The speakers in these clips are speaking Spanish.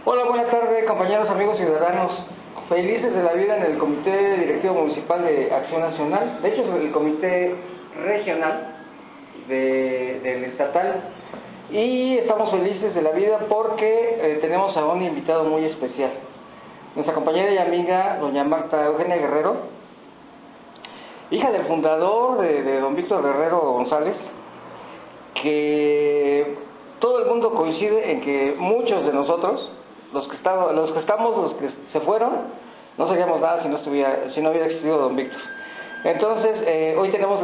Hola, buenas tardes, compañeros, amigos ciudadanos. Felices de la vida en el Comité Directivo Municipal de Acción Nacional. De hecho, es el Comité Regional del Estatal. Y estamos felices de la vida porque tenemos a un invitado muy especial. Nuestra compañera y amiga, doña Marta Eugenia Guerrero, hija del fundador de don Víctor Guerrero González, que todo el mundo coincide en que muchos de nosotros, los que se fueron, no seríamos nada si no hubiera existido don Víctor. Entonces, hoy tenemos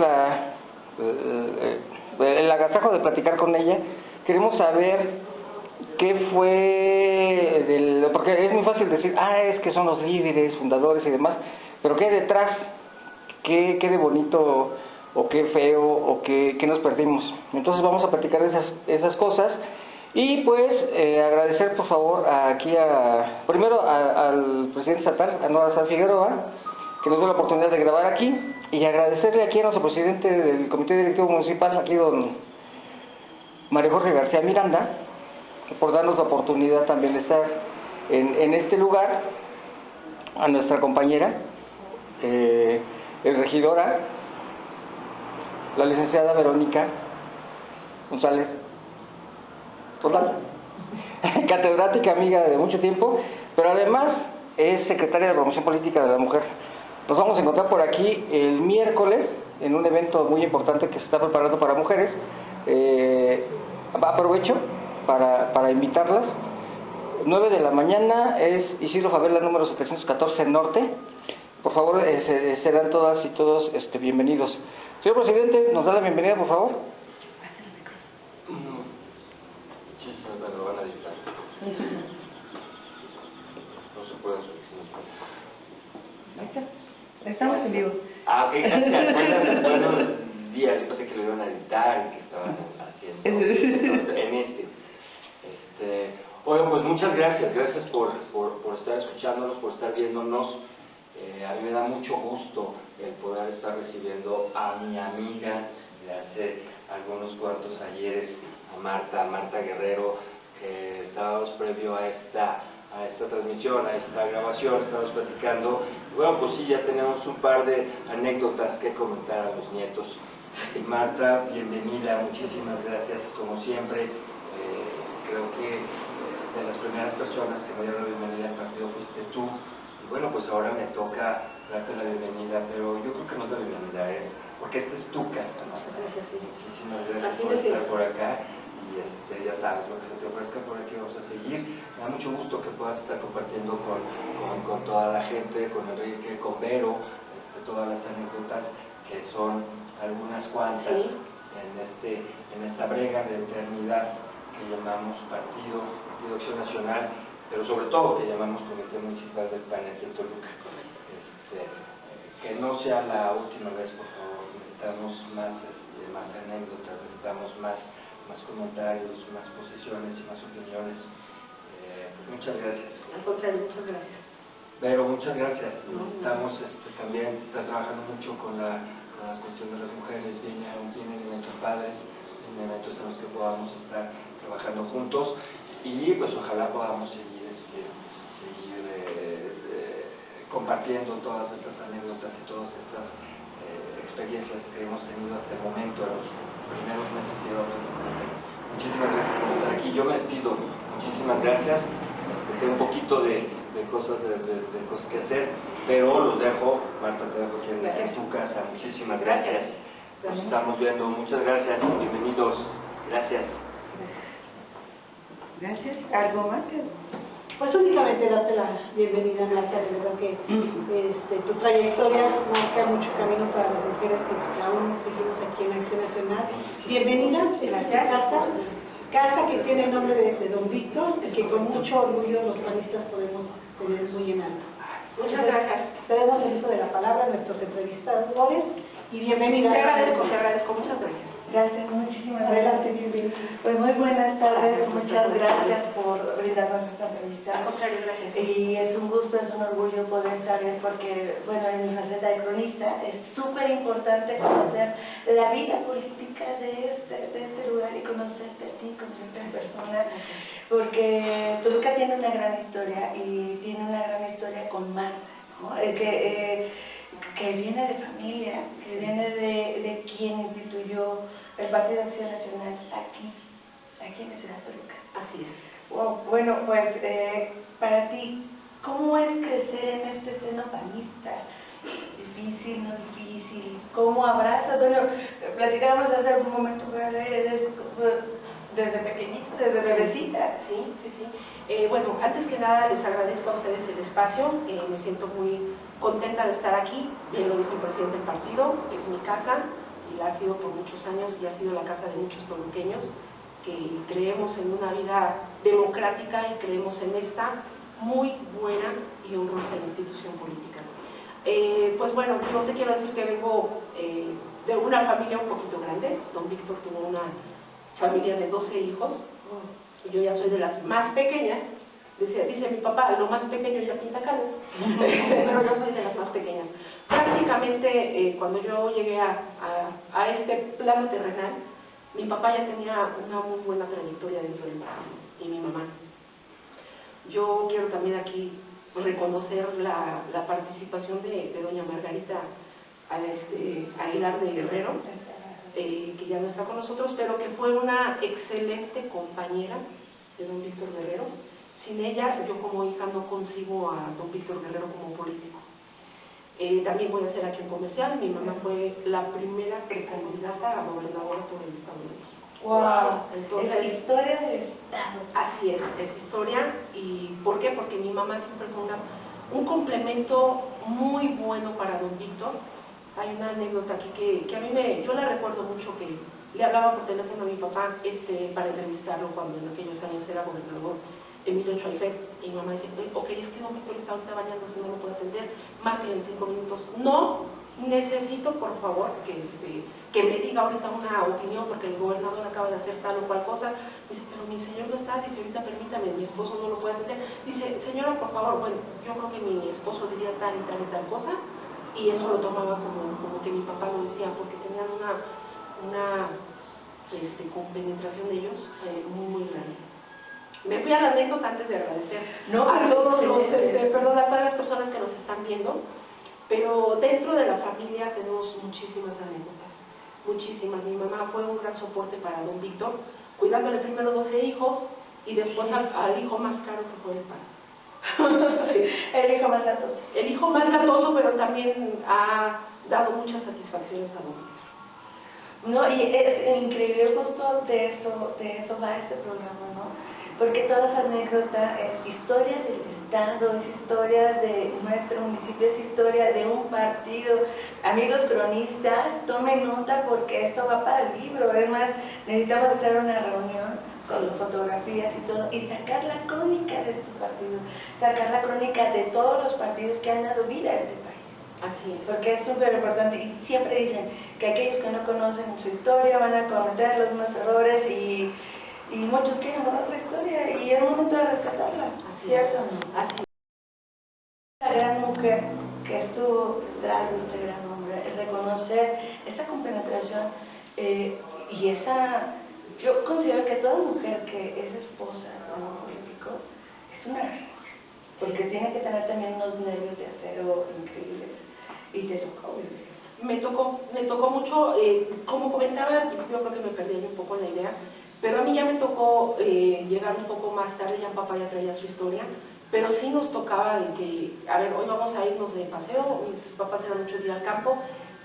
el agasajo de platicar con ella. Queremos saber qué fue, porque es muy fácil decir, es que son los líderes, fundadores y demás, pero qué hay detrás, qué de bonito o qué feo o qué nos perdimos. Entonces vamos a platicar esas cosas. Y pues agradecer por favor primero al presidente estatal, a Nora Sanz Figueroa, que nos dio la oportunidad de grabar aquí, y agradecerle aquí a nuestro presidente del Comité Directivo Municipal, aquí don Mario Jorge García Miranda, por darnos la oportunidad también de estar en este lugar, a nuestra compañera, regidora, la licenciada Verónica González Total, catedrática, amiga de mucho tiempo, pero además es secretaria de Promoción Política de la Mujer. Nos vamos a encontrar por aquí el miércoles en un evento muy importante que se está preparando para mujeres. Aprovecho para invitarlas. 9 de la mañana es Isidro Favela número 714 Norte. Por favor, serán todas y todos bienvenidos. Señor presidente, ¿nos da la bienvenida, por favor? Me lo van a dictar. No se puede solucionar. Estamos en vivo. Ok, gracias. Buenos días. Yo pensé que lo iban a editar y que estaban haciendo Oigan, pues muchas gracias. Gracias por estar escuchándonos, por estar viéndonos. A mí me da mucho gusto el poder estar recibiendo a mi amiga de hace algunos cuantos ayeres, a Marta Guerrero, que estábamos previo a esta transmisión, a esta grabación, estábamos platicando. Bueno, pues sí, ya tenemos un par de anécdotas que comentar a los nietos. Marta, bienvenida, muchísimas gracias, como siempre. Creo que de las primeras personas que me dieron la bienvenida al partido fuiste tú. Y bueno, pues ahora me toca darte la bienvenida, pero yo creo que no es la bienvenida, porque esta es tu casa, ¿no? Muchísimas gracias por estar por acá. Y ya sabes, lo que se te ofrezca por aquí vamos a seguir. Me da mucho gusto que puedas estar compartiendo con toda la gente, con Enrique, con Vero, todas las anécdotas, que son algunas cuantas, sí, en esta brega de eternidad que llamamos Partido Acción Nacional, pero sobre todo que llamamos Comité Municipal del Planeta de Toluca. Que no sea la última vez, por favor. Necesitamos más anécdotas, necesitamos más comentarios, más posiciones y más opiniones. Pues muchas gracias. Al contrario, muchas gracias. Pero muchas gracias. Estamos también trabajando mucho con la cuestión de las mujeres. Vienen eventos padres, vienen eventos en los que podamos estar trabajando juntos y pues ojalá podamos seguir compartiendo todas estas anécdotas y todas estas experiencias que hemos tenido hasta el momento en los primeros meses que llevamos. Muchísimas gracias por estar aquí. Yo me despido. Muchísimas gracias. Tengo un poquito de cosas que hacer, pero los dejo. Marta, te dejo aquí en tu casa. Muchísimas gracias. Nos estamos viendo. Muchas gracias. Bienvenidos. Gracias. Gracias. ¿Algo más? Pues únicamente darte la bienvenida, Marta. De verdad que tu trayectoria marca mucho camino para las mujeres que aún seguimos aquí en Acción Nacional. Bienvenida en la casa que tiene el nombre de don Víctor, el que con mucho orgullo los panistas podemos tener muy en alto. Muchas gracias. Cedemos el uso de la palabra a nuestros entrevistadores y bienvenida. Te agradezco, muchas gracias. Gracias, muchísimas Adelante, gracias. bienvenida. Pues muy buenas tardes, muchas gracias por brindarnos esta entrevista. Al contrario, gracias. Y es un gusto, es un orgullo poder saber, porque, bueno, en mi faceta de cronista es súper importante conocer la vida política de este lugar y conocerte a ti, conocerte en persona, porque Toluca tiene una gran historia y tiene una gran historia con Marta, ¿no? Que viene de familia, que viene de quien instituyó el Partido de Acción Nacional aquí en la ciudad de Toluca. Así es. Wow, bueno, pues para ti, ¿cómo es crecer en este seno panista? ¿Difícil, no difícil? ¿Cómo abrazas? Bueno, platicábamos hace algún momento, desde pequeñita, desde bebecita. Sí. Bueno, antes que nada les agradezco a ustedes el espacio, me siento muy contenta de estar aquí, bien lo dijo el presidente del partido, es mi casa y la ha sido por muchos años y ha sido la casa de muchos toluqueños que creemos en una vida democrática y creemos en esta muy buena y honrosa institución política. Pues bueno, yo te quiero decir que vengo de una familia un poquito grande. Don Víctor tuvo una familia de 12 hijos, y yo ya soy de las más pequeñas. Dice mi papá, lo más pequeño ya pinta canas, pero yo soy de las más pequeñas. Prácticamente cuando yo llegué a este plano terrenal, mi papá ya tenía una muy buena trayectoria dentro del partido, y mi mamá. Yo quiero también aquí reconocer la participación de doña Margarita Aguilar de Guerrero, que ya no está con nosotros, pero que fue una excelente compañera de don Víctor Guerrero. Sin ella, yo como hija no concibo a don Víctor Guerrero como político. También voy a hacer aquí un comercial. Mi mamá fue la primera precandidata a gobernadora por el Estado de México. Wow, Entonces, es la historia del Estado. Así es historia. ¿Y por qué? Porque mi mamá siempre fue un complemento muy bueno para don Víctor. Hay una anécdota aquí que a mí yo la recuerdo mucho, que le hablaba por teléfono a mi papá para entrevistarlo cuando en aquellos años era gobernador Emilio Chalfet, y mi mamá dice, ok, es que don Víctor está ahorita bañándose, no lo puedo atender, márquenle en 5 minutos. No, necesito por favor que me diga ahorita una opinión porque el gobernador acaba de hacer tal o cual cosa. Dice, pero mi señor no está, dice, ahorita permítame, mi esposo no lo puede atender. Dice, señora, por favor, bueno, yo creo que mi esposo diría tal y tal y tal cosa, y eso lo tomaba como que mi papá lo decía, porque tenían una compenetración de ellos muy grande. Me fui a la anécdota antes de agradecer a todos perdón, a todas las personas que nos están viendo, pero dentro de la familia tenemos muchísimas anécdotas, muchísimas. Mi mamá fue un gran soporte para don Víctor, cuidándole primero 12 hijos y después al hijo más caro que fue el padre. Sí, el hijo más latoso. El hijo más latoso, pero también ha dado muchas satisfacciones a don Víctor. No, y es increíble, justo de eso va este programa, ¿no? Porque toda esa anécdota es historia del Estado, es historia de nuestro municipio, es historia de un partido. Amigos cronistas, tomen nota porque esto va para el libro. Además, necesitamos hacer una reunión con fotografías y todo, y sacar la crónica de estos partidos, sacar la crónica de todos los partidos que han dado vida a este país. Así es. Porque es súper importante, y siempre dicen que aquellos que no conocen su historia van a cometer los mismos errores y muchos quieren borrar la historia y es momento de rescatarla, ¿cierto? Así. La gran mujer que estuvo detrás de este gran hombre, es reconocer esa compenetración y esa... Yo considero que toda mujer que es esposa de un político es una guerrera, porque tiene que tener también unos nervios de acero increíbles, y te tocó vivir. Me tocó mucho, como comentaba, yo creo que me perdí un poco en la idea, pero a mí ya me tocó llegar un poco más tarde, ya papá ya traía su historia, pero sí nos tocaba de que, a ver, hoy vamos a irnos de paseo, mis papás eran muchos días al campo,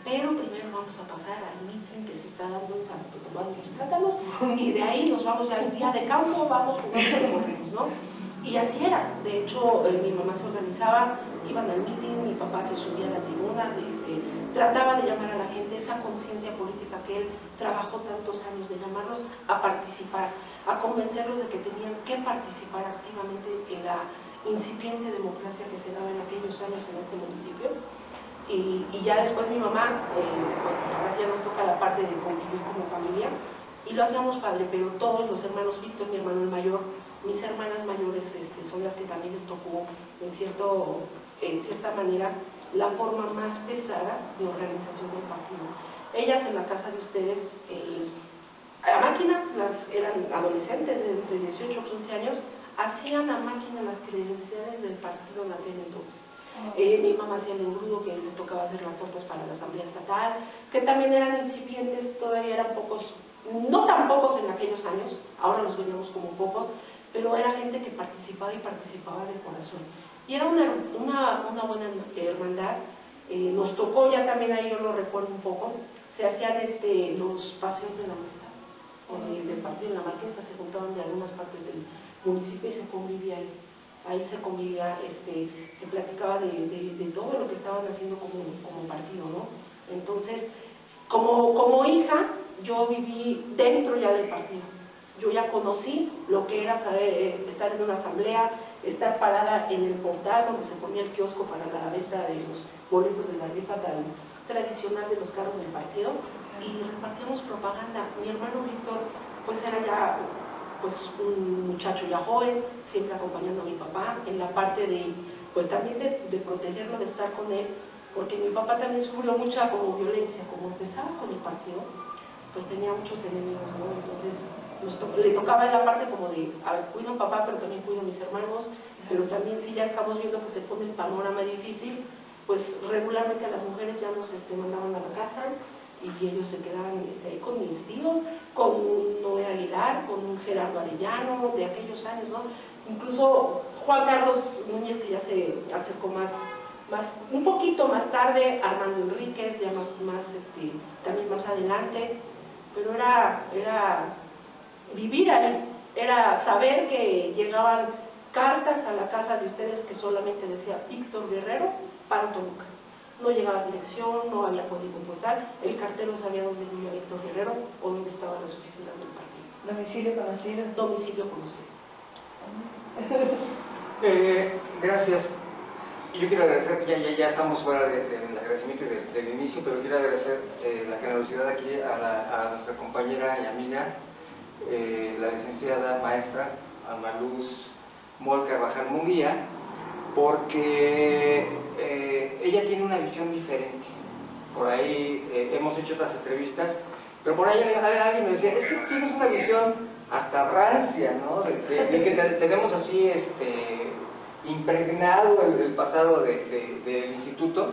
pero primero vamos a pasar al meeting que se está dando en Santo Tomás de los Plátanos, y de ahí nos vamos al día de campo, vamos jugando corremos, ¿no? Y así era. De hecho, mi mamá se organizaba, iban al meeting, mi papá se subía a la tribuna, trataba de llamar a la gente, esa conciencia política que él trabajó tantos años, de llamarlos a participar, a convencerlos de que tenían que participar activamente en la incipiente democracia que se daba en aquellos años en este municipio. Y ya después mi mamá, ahora ya nos toca la parte parte de convivir como familia, y lo hacíamos padre, pero todos los hermanos, Víctor, mi hermano el mayor, mis hermanas mayores son las que también les tocó en cierta manera la forma más pesada de organización del partido. Ellas en la casa de ustedes, a máquina, eran adolescentes de entre 18 y 15 años, hacían a máquina las credenciales del partido en aquel entonces. Mi mamá hacía el engrudo, que le tocaba hacer las tortas para la asamblea estatal, que también eran incipientes, todavía eran pocos, no tan pocos en aquellos años, ahora los veíamos como pocos, pero era gente que participaba y participaba de corazón. Y era una buena hermandad. Nos tocó, ya también ahí yo lo recuerdo un poco, se hacían los paseos de la amistad del partido en la Marquesa, se juntaban de algunas partes del municipio y se convivía ahí. Ahí se convivía, se platicaba de todo lo que estaban haciendo como partido, ¿no? Entonces, como hija, yo viví dentro ya del partido. Yo ya conocí lo que era estar en una asamblea, estar parada en el portal donde se ponía el kiosco para la venta de los boletos de la rifa tan tradicional de los carros del partido, y repartíamos propaganda. Mi hermano Víctor, pues era ya un muchacho ya joven, siempre acompañando a mi papá en la parte pues también de protegerlo, de estar con él, porque mi papá también sufrió mucha como violencia, como empezaba con el partido, pues tenía muchos enemigos, ¿no? Entonces le tocaba en la parte como de, a ver, cuido a papá, pero también cuido a mis hermanos, pero también si ya estamos viendo que se pone el panorama difícil, pues regularmente a las mujeres ya nos mandaban a la casa, y ellos se quedaban ahí con mis tíos, con Noé Aguilar, con un Gerardo Arellano, de aquellos años, ¿no? Incluso Juan Carlos Núñez, que ya se acercó más un poquito más tarde, Armando Enríquez, ya también más adelante, pero era vivir ahí, era saber que llegaban cartas a la casa de ustedes que solamente decía Víctor Guerrero para Toluca. No llegaba dirección, no había código postal, el cartero sabía dónde vivía Víctor Guerrero o dónde estaban las oficinas del partido. ¿Domicilio conocido? Domicilio conocido. Gracias. Yo quiero agradecer, ya estamos fuera del agradecimiento y del inicio, pero quiero agradecer la generosidad aquí a nuestra compañera y amiga, la licenciada maestra Alma Luz Mol Carvajal Munguía, porque ella tiene una visión diferente. Por ahí hemos hecho otras entrevistas, pero por ahí alguien me decía, es que tienes una visión hasta rancia, ¿no? De que tenemos así impregnado el pasado del instituto,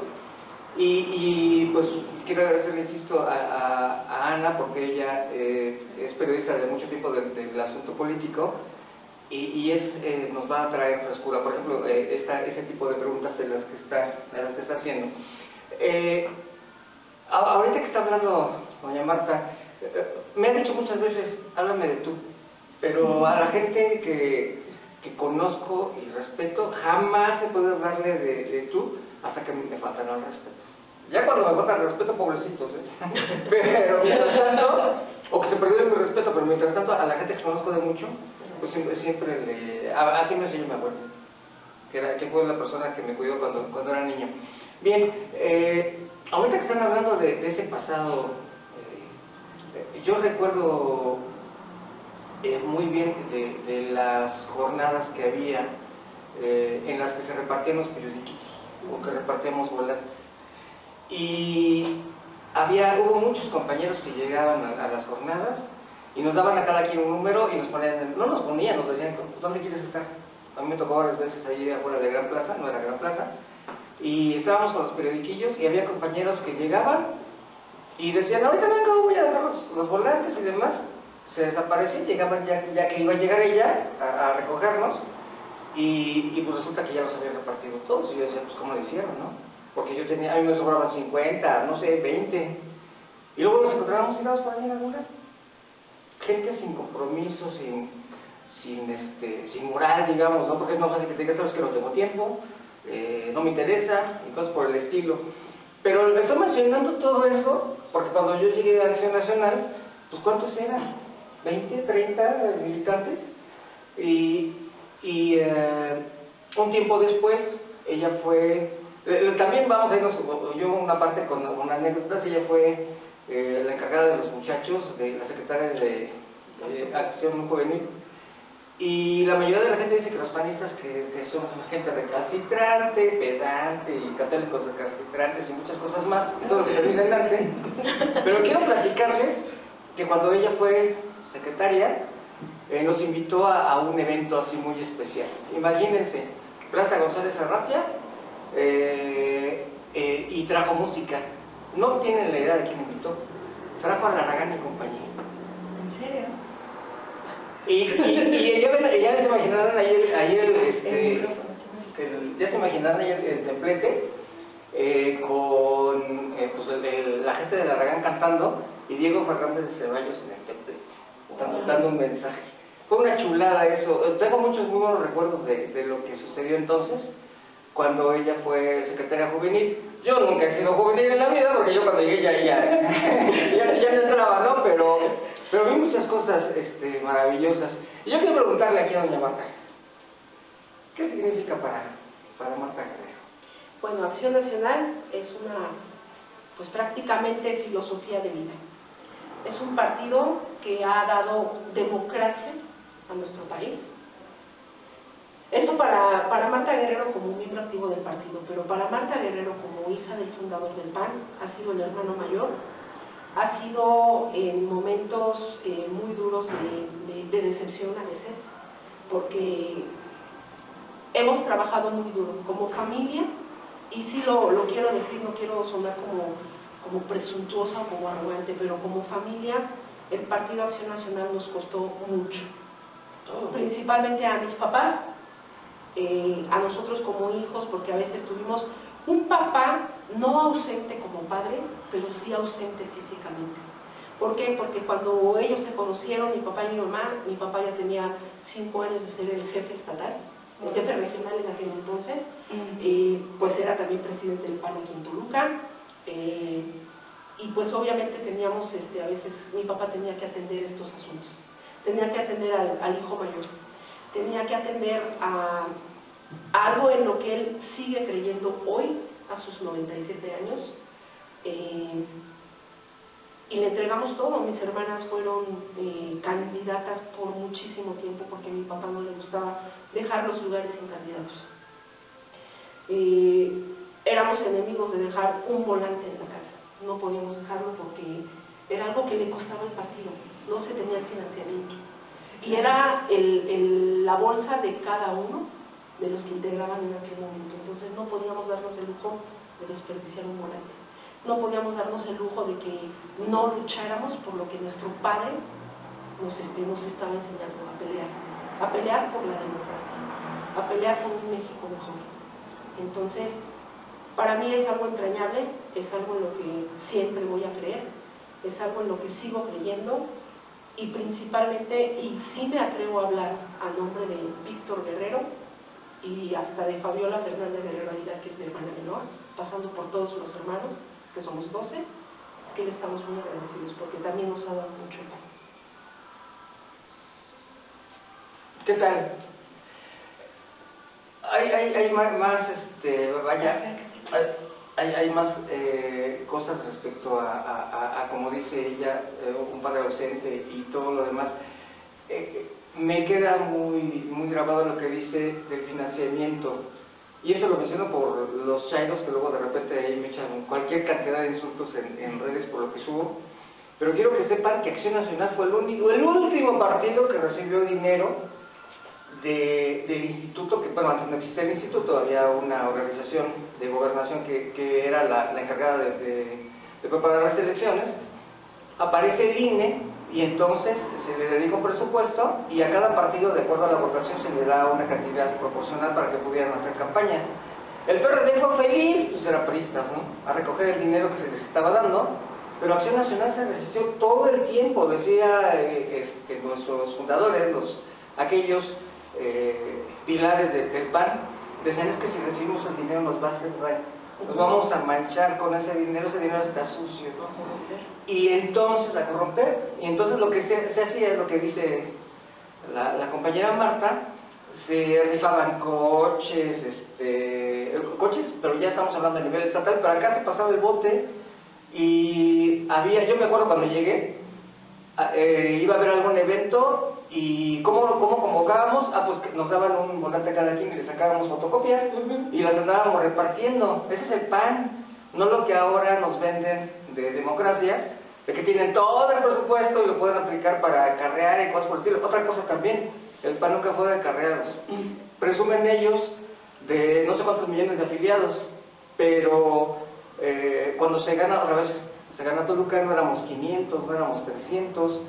y pues quiero agradecerle, insisto, a Ana, porque ella es periodista de mucho tiempo del asunto político, y nos va a traer frescura. Por ejemplo, ese tipo de preguntas de las que está haciendo. Ahorita que está hablando doña Marta, me ha dicho muchas veces, háblame de tú, pero a la gente que conozco y respeto, jamás he podido hablarle de tú hasta que me faltan el respeto. Ya cuando me falta el respeto, pobrecitos, pero mientras tanto, o que se perdió mi respeto, pero mientras tanto, a la gente que conozco de mucho, pues siempre así me enseñó mi abuelo, que fue la persona que me cuidó cuando era niño. Bien, ahorita que están hablando de ese pasado, yo recuerdo muy bien de las jornadas que había en las que se repartían los periódicos o que repartíamos volantes, y hubo muchos compañeros que llegaban a las jornadas y nos daban a cada quien un número y nos ponían, nos decían, ¿dónde quieres estar? A mí me tocó varias veces ahí afuera de Gran Plaza, no era Gran Plaza, y estábamos con los periodiquillos y había compañeros que llegaban y decían, ahorita vengo, voy a dejar los volantes y demás. Se desaparecían, llegaban ya que iba a llegar ella a recogernos, y pues resulta que ya los habían repartido todos, y yo decía, pues ¿cómo lo hicieron, no? Porque a mí me sobraban 50, no sé, 20, y luego nos encontrábamos tirados por ahí en algún lugar. Gente sin compromiso, sin moral, digamos, ¿no? Porque es más fácil que te digas, sabes que no tengo tiempo, no me interesa, y cosas por el estilo. Pero estoy mencionando todo eso porque cuando yo llegué a Acción Nacional, pues ¿cuántos eran? 20, 30 militantes, y un tiempo después ella fue, también vamos a irnos yo una parte con anécdotas. Ella fue la encargada de los muchachos, de la secretaria de Acción Juvenil, y la mayoría de la gente dice que los panistas que son gente recalcitrante, pedante y católicos recalcitrantes y muchas cosas más, y todo lo que se viene adelante. Pero quiero platicarles que cuando ella fue secretaria, nos invitó a un evento así muy especial. Imagínense, Plaza González Arratia, y trajo música. No tienen la idea de quién invitó. Trajo a Larragán y compañía. ¿En serio? Y ya se imaginarán ahí ya se imaginarán ahí el templete con pues la gente de Larragán cantando y Diego Fernández de Ceballos en el templete, dando un mensaje. Fue una chulada eso. Tengo muchos muy buenos recuerdos de lo que sucedió entonces, cuando ella fue secretaria juvenil. Yo nunca he sido juvenil en la vida, porque yo cuando llegué ya no entraba, ¿no? Pero vi muchas cosas maravillosas. Y yo quiero preguntarle aquí a doña Marta, ¿qué significa para Marta Guerrero? Bueno, Acción Nacional es una, pues prácticamente filosofía de vida. Es un partido que ha dado democracia a nuestro país. Eso para Marta Guerrero como miembro activo del partido, pero para Marta Guerrero como hija del fundador del PAN, ha sido el hermano mayor, ha sido en momentos muy duros de decepción a veces, porque hemos trabajado muy duro como familia, y sí lo quiero decir, no quiero sonar como presuntuosa o como arrogante, pero como familia, el Partido Acción Nacional nos costó mucho, principalmente a mis papás, a nosotros como hijos, porque a veces tuvimos un papá no ausente como padre, pero sí ausente físicamente. ¿Por qué? Porque cuando ellos se conocieron, mi papá y mi mamá, mi papá ya tenía 5 años de ser el jefe estatal, el jefe regional en aquel entonces, pues era también presidente del PAN aquí en Toluca, y pues obviamente teníamos, a veces mi papá tenía que atender estos asuntos, tenía que atender al hijo mayor, tenía que atender a algo en lo que él sigue creyendo hoy, a sus 97 años, y le entregamos todo. Mis hermanas fueron candidatas por muchísimo tiempo, porque a mi papá no le gustaba dejar los lugares sin candidatos. Éramos enemigos de dejar un volante en la casa, no podíamos dejarlo porque era algo que le costaba al partido, no se tenía financiamiento, y era la bolsa de cada uno de los que integraban en aquel momento. Entonces no podíamos darnos el lujo de desperdiciar un volante, no podíamos darnos el lujo de que no lucháramos por lo que nuestro padre nos estaba enseñando, a pelear por la democracia, a pelear por un México mejor. Entonces, para mí es algo entrañable, es algo en lo que siempre voy a creer, es algo en lo que sigo creyendo, y principalmente, y sí me atrevo a hablar a nombre de Víctor Guerrero y hasta de Fabiola Fernández Guerrero Aguilar, que es mi hermana menor, pasando por todos los hermanos, que somos 12, que le estamos muy agradecidos porque también nos ha dado mucho pan. ¿Qué tal? Hay más, hay más cosas respecto a como dice ella, un padre ausente y todo lo demás. Me queda muy grabado lo que dice del financiamiento, y esto lo menciono por los chairos que luego de repente ahí me echan cualquier cantidad de insultos en redes por lo que subo, pero quiero que sepan que Acción Nacional fue el último partido que recibió dinero del instituto, que bueno, antes no existía el instituto, había una organización de gobernación que era la encargada de preparar las elecciones. Aparece el INE y entonces se le dedica un presupuesto y a cada partido, de acuerdo a la votación, se le da una cantidad proporcional para que pudieran hacer campaña. El PRD fue feliz, pues era priista, ¿no?, a recoger el dinero que se les estaba dando, pero Acción Nacional se resistió todo el tiempo. Decía nuestros fundadores, aquellos pilares del PAN, decían: es que si recibimos el dinero nos va a hacer daño, nos vamos a manchar con ese dinero está sucio, ¿no? Y entonces a corromper, y entonces lo que se hacía es lo que dice la compañera Marta: se rifaban coches, pero ya estamos hablando a nivel estatal, pero acá se pasaba el bote y yo me acuerdo cuando llegué, iba a haber algún evento y ¿cómo convocábamos? Pues que nos daban un volante a cada quien y le sacábamos fotocopias y las andábamos repartiendo. Ese es el PAN, no lo que ahora nos venden de democracia, de que tienen todo el presupuesto y lo pueden aplicar para acarrear y cosas por el estilo. Otra cosa también, el PAN nunca fue de acarreados. Presumen ellos de no sé cuántos millones de afiliados, pero cuando se gana otra vez, se gana Toluca, no éramos 500, no éramos 300,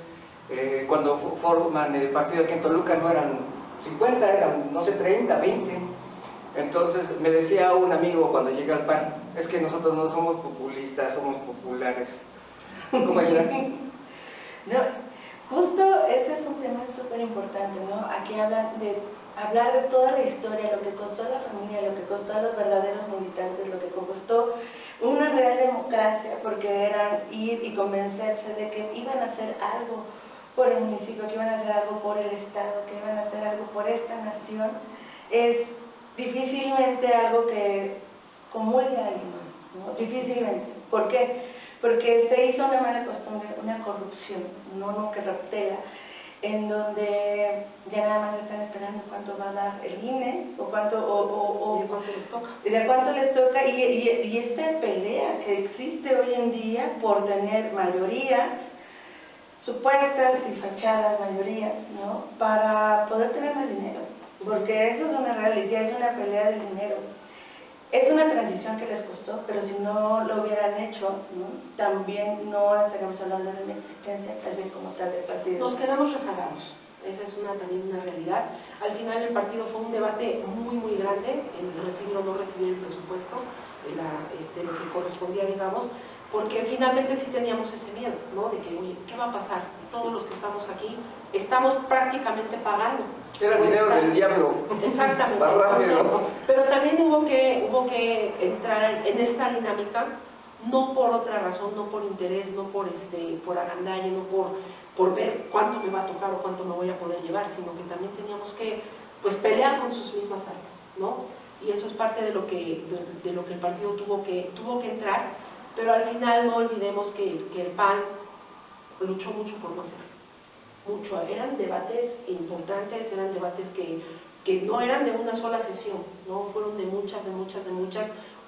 cuando forman el partido aquí en Toluca no eran 50, eran no sé 30, 20. Entonces me decía un amigo cuando llegué al PAN, es que nosotros no somos populistas, somos populares. ¿Cómo era? No, justo ese es un tema súper importante, ¿no? Aquí hablar de toda la historia, lo que costó a la familia, lo que costó a los verdaderos militantes, lo que costó una real democracia, porque eran ir y convencerse de que iban a hacer algo por el municipio, que iban a hacer algo por el Estado, que iban a hacer algo por esta nación, es difícilmente algo que comulgue a alguien, ¿no? Difícilmente. ¿Por qué? Porque se hizo una mala costumbre, una corrupción, no que reptela, en donde ya nada más están esperando cuánto va a dar el INE o cuánto de cuánto les toca y esta pelea que existe hoy en día por tener mayorías supuestas y fachadas mayorías, ¿no? Para poder tener más dinero, porque eso es una realidad, es una pelea del dinero. Es una transición que les costó, pero si no lo hubieran hecho, ¿no? También no estaríamos hablando de una existencia tal vez como tal del partido. Nos quedamos rezagados, esa es también una realidad. Al final el partido fue un debate muy grande, en recibir o no recibir el presupuesto, de lo que correspondía, digamos, porque finalmente sí teníamos ese miedo, ¿no? De que, oye, ¿qué va a pasar? Todos los que estamos aquí estamos prácticamente pagando. Era el dinero del diablo. Exactamente. Más rápido. Pero también hubo que entrar en esta dinámica, no por otra razón, no por interés, no por agandalle, no por ver cuánto me va a tocar o cuánto me voy a poder llevar, sino que también teníamos que pelear con sus mismas armas, ¿no? Y eso es parte de lo que el partido tuvo que entrar, pero al final no olvidemos que el PAN luchó mucho por no hacerlo. Mucho, eran debates importantes, eran debates que no eran de una sola sesión, no fueron de muchas,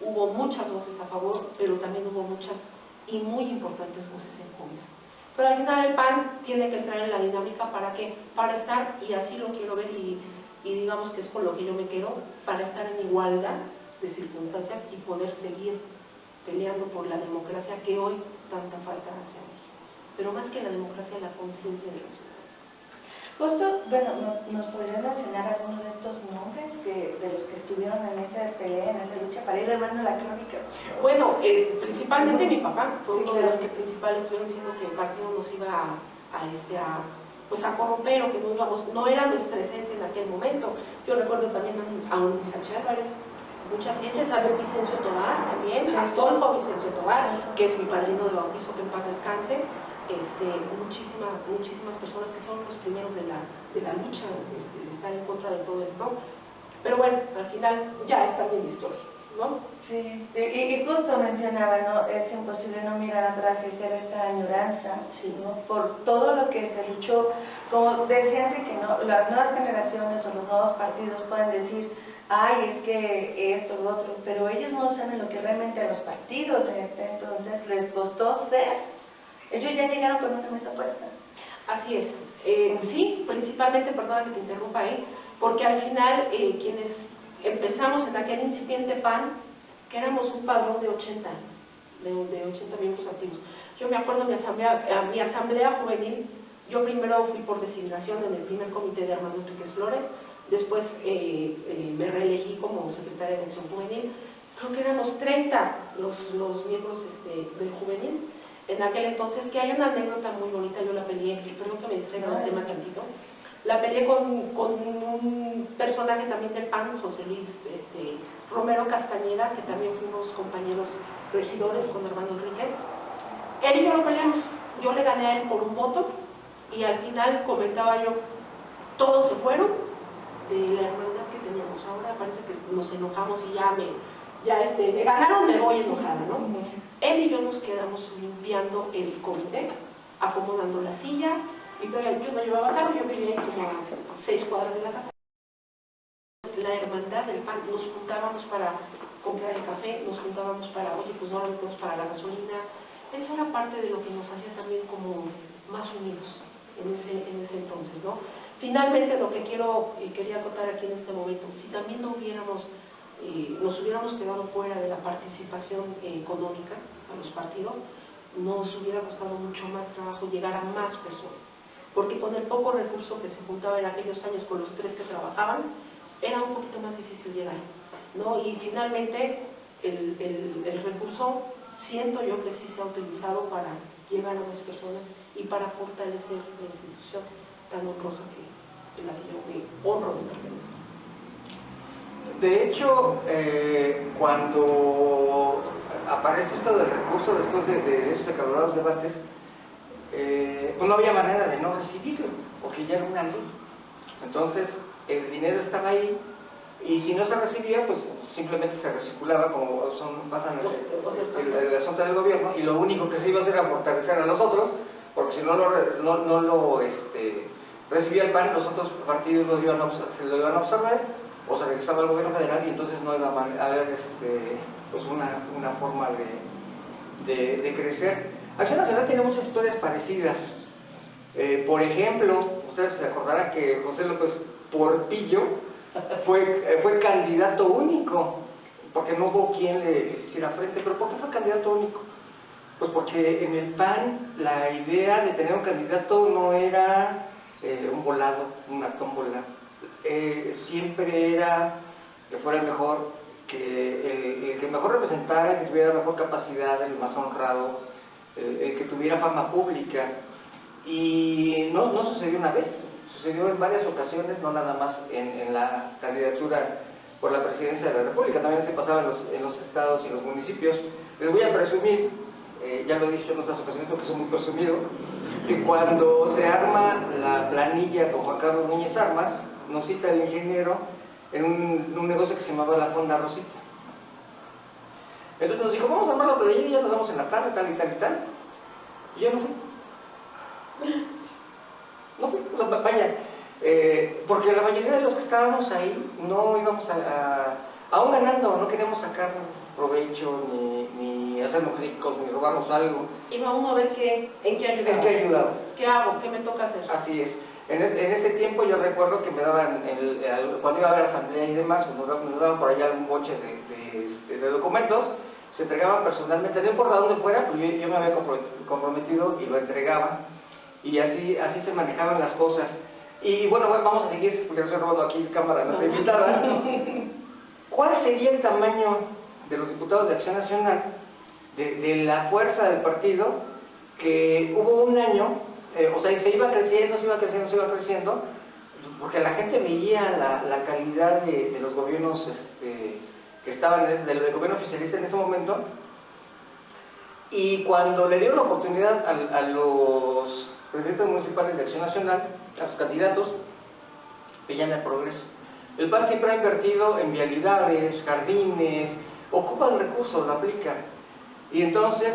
hubo muchas voces a favor, pero también hubo muchas y muy importantes voces en contra. Pero al final el PAN tiene que entrar en la dinámica para estar, y así lo quiero ver, y digamos que es con lo que yo me quedo, para estar en igualdad de circunstancias y poder seguir peleando por la democracia que hoy tanta falta hace a México. Pero más que la democracia, la conciencia de los ciudadanos. Justo, bueno, ¿nos podrías mencionar algunos de estos nombres de los que estuvieron en esa pelea, en esa lucha, para ir armando la crónica? Bueno, principalmente mi papá fue uno de los que principales estuvieron diciendo que el partido nos iba a corromper, o que no era nuestra esencia en aquel momento. Yo recuerdo también a un Sánchez Álvarez, muchas gentes, a Vicencio Tobar también, a Adolfo Vicencio Tobar, que es mi padrino de bautizo, que en paz descanse. Muchísimas personas que son los primeros de la lucha, de estar en contra de todo esto, pero bueno, al final ya está bien la historia, ¿no? Sí, y justo mencionaba, ¿no? Es imposible no mirar atrás y hacer esta añoranza, sí, ¿no? Por todo lo que se luchó, como decían que no, las nuevas generaciones o los nuevos partidos pueden decir, ay, es que esto, lo otro, pero ellos no saben lo que realmente a los partidos en este entonces les costó ser. Ellos ya llegaron con una mesa puesta. Así es. Sí, principalmente, perdona que te interrumpa ahí, porque al final quienes empezamos en aquel incipiente PAN, que éramos un padrón de 80 miembros activos. Yo me acuerdo de mi asamblea juvenil, yo primero fui por designación en el primer comité de Armando Enríquez Flores, después me reelegí como secretaria de Acción Juvenil. Creo que éramos 30 los miembros del juvenil. En aquel entonces, que hay una anécdota muy bonita, yo la peleé, perdón que me distraiga el tema tantito, la peleé con un personaje también del PAN, José Luis Romero Castañeda, que también fuimos compañeros regidores con Armando Enríquez. Él y yo lo peleamos, yo le gané a él por un voto, y al final comentaba yo, todos se fueron de la hermandad que teníamos. Ahora parece que nos enojamos y me ganaron, me voy enojada, ¿no? Él y yo nos quedamos limpiando el comité, acomodando la silla, y yo no llevaba carro, yo vivía ahí como a 6 cuadras de la casa. La hermandad del PAN, nos juntábamos para comprar el café, nos juntábamos para, oye, pues no lo metemos para la gasolina. Eso era parte de lo que nos hacía también como más unidos en ese entonces, ¿no? Finalmente, lo que quería acotar aquí en este momento, si también no hubiéramos, nos hubiéramos quedado fuera de la participación económica a los partidos, nos hubiera costado mucho más trabajo llegar a más personas, porque con el poco recurso que se juntaba en aquellos años con los 3 que trabajaban, era un poquito más difícil llegar, ¿no? Y finalmente el recurso, siento yo que sí se ha utilizado para llegar a más personas y para fortalecer la institución tan honrosa en la que yo me honro de pertenecer. De hecho, cuando aparece esto del recurso después de esos acalorados debates, pues no había manera de no recibirlo, porque ya era una ley. Entonces, el dinero estaba ahí, y si no se recibía, pues simplemente se recirculaba, como pasan el asunto del gobierno, y lo único que se iba a hacer era fortalecer a los otros, porque si no lo recibía el PAN, los otros partidos se lo iban a absorber, o se regresaba al gobierno federal, y entonces no iba a haber pues una forma de crecer. Acción Nacional tiene muchas historias parecidas. Por ejemplo, ustedes se acordarán que José López Portillo fue candidato único, porque no hubo quien le hiciera frente. ¿Pero por qué fue candidato único? Pues porque en el PAN la idea de tener un candidato no era un volado, una tómbola. Siempre era que fuera el mejor, que el que mejor representara, que tuviera mejor capacidad, el más honrado, el que tuviera fama pública. Y no sucedió una vez, sucedió en varias ocasiones, no nada más en la candidatura por la presidencia de la República, también se pasaba en los estados y en los municipios. Les voy a presumir, ya lo he dicho en otras ocasiones porque soy muy presumido, que cuando se arma la planilla con Juan Carlos Núñez Armas, nos cita el ingeniero en un negocio que se llamaba la Fonda Rosita. Entonces nos dijo, vamos a armar la planilla y ya nos vamos en la tarde, tal y tal y tal. Y yo no fui. No fui, vaya, porque la mayoría de los que estábamos ahí no íbamos aún ganando, no queríamos sacar provecho, ni hacernos ricos, ni robarnos algo. Iba uno a ver en qué ayudaba. ¿En qué ayudaba? ¿Qué hago? ¿Qué me toca hacer? Así es. En ese tiempo yo recuerdo que me daban, cuando iba a haber asamblea y demás, nos daban por allá un boche de documentos, se entregaban personalmente, no importa dónde fuera, pues yo me había comprometido y lo entregaba, y así se manejaban las cosas. Y bueno, vamos a seguir, porque estoy robando aquí cámara, nuestra invitada. ¿Cuál sería el tamaño de los diputados de Acción Nacional, de la fuerza del partido, que hubo un año, o sea, se iba creciendo, porque la gente veía la calidad de los gobiernos que estaban, del gobierno oficialista en ese momento, y cuando le dieron la oportunidad a los presidentes municipales de Acción Nacional, a sus candidatos, veían el progreso. El PAN siempre ha invertido en vialidades, jardines, ocupan recursos, lo aplican. Y entonces,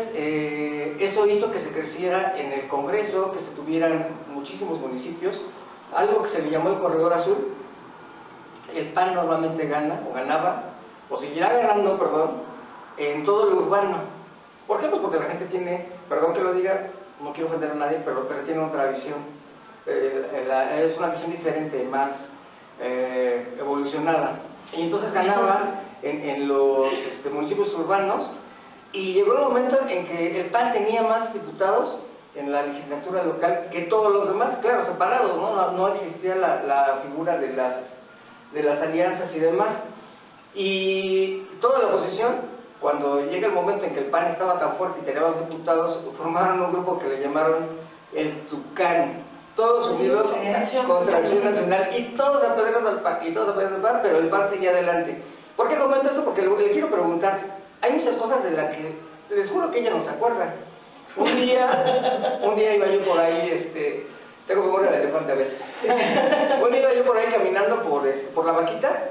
eso hizo que se creciera en el Congreso, que se tuvieran muchísimos municipios, algo que se le llamó el Corredor Azul. El PAN normalmente ganaba, o seguirá ganando, en todo lo urbano. ¿Por qué? Pues porque la gente tiene, perdón que lo diga, no quiero ofender a nadie, pero tiene otra visión. Es una visión diferente, más evolucionada. Y entonces ganaba en los municipios urbanos, y llegó el momento en que el PAN tenía más diputados en la legislatura local que todos los demás, claro, separados, no existía la figura de las alianzas y demás. Y toda la oposición, cuando llega el momento en que el PAN estaba tan fuerte y tenía más diputados, formaron un grupo que le llamaron el Tucán, todos unidos contra Acción Nacional, y todos apoyaron al PAN, pero el PAN seguía adelante. ¿Por qué comento esto? Porque le quiero preguntar, hay muchas cosas de las que les juro que ella no se acuerda. Un día iba yo por ahí, tengo memoria de elefante a veces. Un día iba yo por ahí caminando por la Vaquita,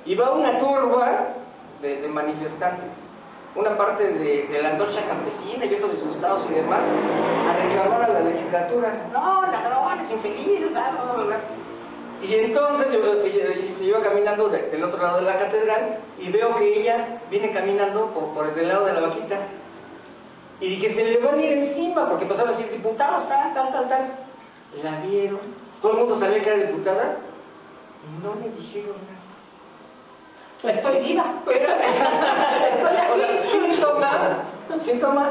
y va una turba de manifestantes. una parte de la antorcha campesina y otros disgustados y demás, a reclamar a la legislatura. No, ladrones, infelices, bla, bla, bla, bla. Y entonces yo iba caminando del otro lado de la catedral y veo que ella viene caminando por el lado de la vaquita. Y dije, se le van a ir encima, porque pasaron a decir, diputados, tal. La vieron, todo el mundo sabía que era diputada, y no me dijeron nada. Pues estoy viva. Síntoma